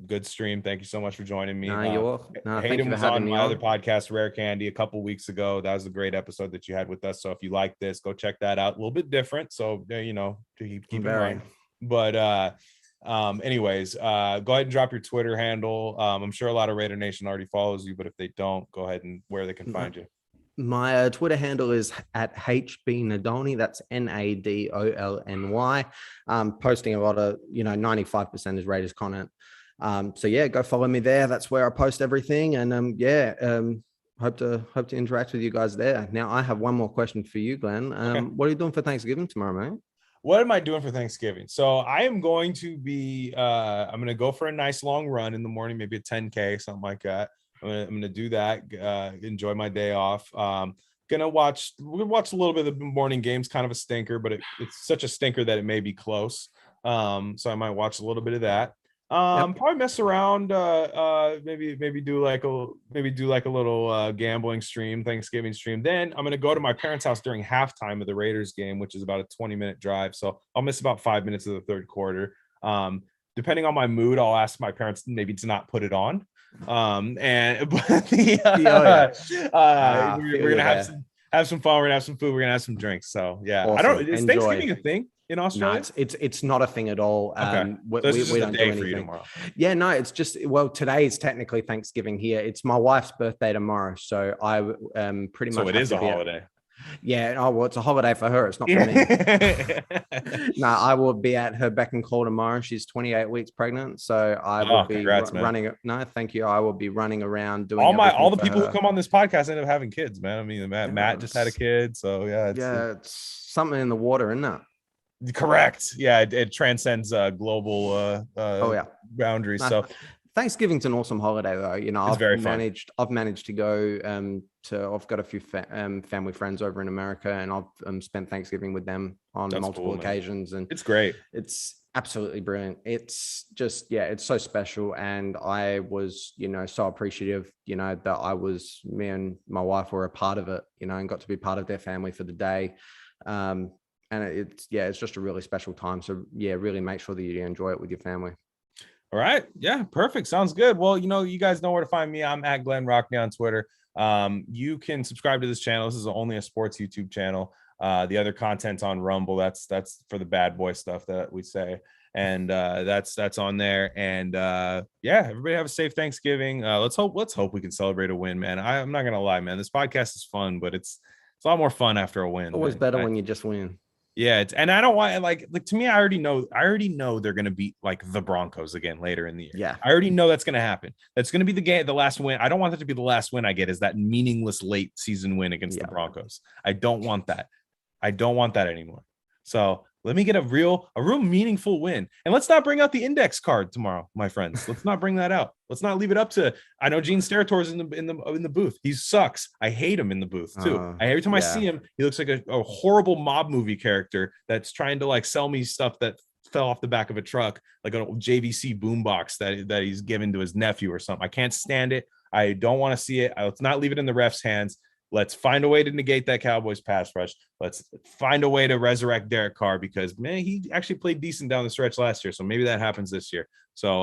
good stream. Thank you so much for joining me. You're welcome. Hayden was on my other podcast, Rare Candy, a couple weeks ago. That was a great episode that you had with us. So if you like this, go check that out. A little bit different. So, to keep in mind. But anyways, go ahead and drop your Twitter handle. I'm sure a lot of Raider Nation already follows you, but if they don't, go ahead and where they can find you. My Twitter handle is at HB Nadolny. That's Nadolny. Posting a lot of 95% is Raiders content. So yeah, go follow me there. That's where I post everything. And hope to interact with you guys there. Now I have one more question for you, Glenn. Okay. What are you doing for Thanksgiving tomorrow, mate? What am I doing for Thanksgiving? So I am going to be, I'm going to go for a nice long run in the morning, maybe a 10K, something like that. I'm going to do that, enjoy my day off. We'll watch a little bit of the morning games, kind of a stinker, but it's such a stinker that it may be close. So I might watch a little bit of that. Probably mess around, maybe do like a little gambling stream, Thanksgiving stream. Then I'm going to go to my parents' house during halftime of the Raiders game, which is about a 20-minute drive. So I'll miss about 5 minutes of the third quarter. Depending on my mood, I'll ask my parents maybe to not put it on. We're gonna have some fun. We're gonna have some food. We're gonna have some drinks. So yeah, awesome. Is Thanksgiving a thing in Australia? No, it's not a thing at all. Okay. We don't do anything. Yeah, no, it's just, today is technically Thanksgiving here. It's my wife's birthday tomorrow, so I pretty much. So it is a holiday. Yeah. Oh, well, it's a holiday for her. It's not for me. No, I will be at her beck and call tomorrow. She's 28 weeks pregnant. So I will be running. No, thank you. I will be running around doing all the people who come on this podcast end up having kids, man. I mean, Matt just had a kid. So yeah. It's something in the water, isn't it? Correct. Yeah. It transcends global boundaries. So Thanksgiving's an awesome holiday, though. I've managed to go I've got a few family friends over in America, and I've spent Thanksgiving with them on multiple occasions, and it's great. It's absolutely brilliant. It's just, it's so special, and I was, so appreciative, that me and my wife were a part of it, and got to be part of their family for the day. And it's just a really special time. So really make sure that you enjoy it with your family. All right. Yeah, perfect. Sounds good. Well, you guys know where to find me. I'm at Glen Rockney on Twitter. You can subscribe to this channel. This is only a sports YouTube channel. The other content's on Rumble. That's for the bad boy stuff that we say. And that's on there. And everybody have a safe Thanksgiving. Let's hope we can celebrate a win, man. I'm not gonna lie, man. This podcast is fun, but it's a lot more fun after a win. Always better when you just win. Yeah, and I don't want like to me. I already know they're gonna beat like the Broncos again later in the year. Yeah, I already know that's gonna happen. That's gonna be the last win. I don't want that to be the last win I get. Is that meaningless late season win against the Broncos? I don't want that. I don't want that anymore. So Let me get a real meaningful win. And let's not bring out the index card tomorrow, my friends. Let's not bring that out. Let's not leave it up to. I know Gene Steratore in the booth. He sucks. I hate him in the booth too. Every time I see him, he looks like a horrible mob movie character that's trying to like sell me stuff that fell off the back of a truck, like an old JVC boombox that he's given to his nephew or something. I can't stand it. I don't want to see it. Let's not leave it in the ref's hands. Let's find a way to negate that Cowboys pass rush. Let's find a way to resurrect Derek Carr because, man, he actually played decent down the stretch last year. So maybe that happens this year. So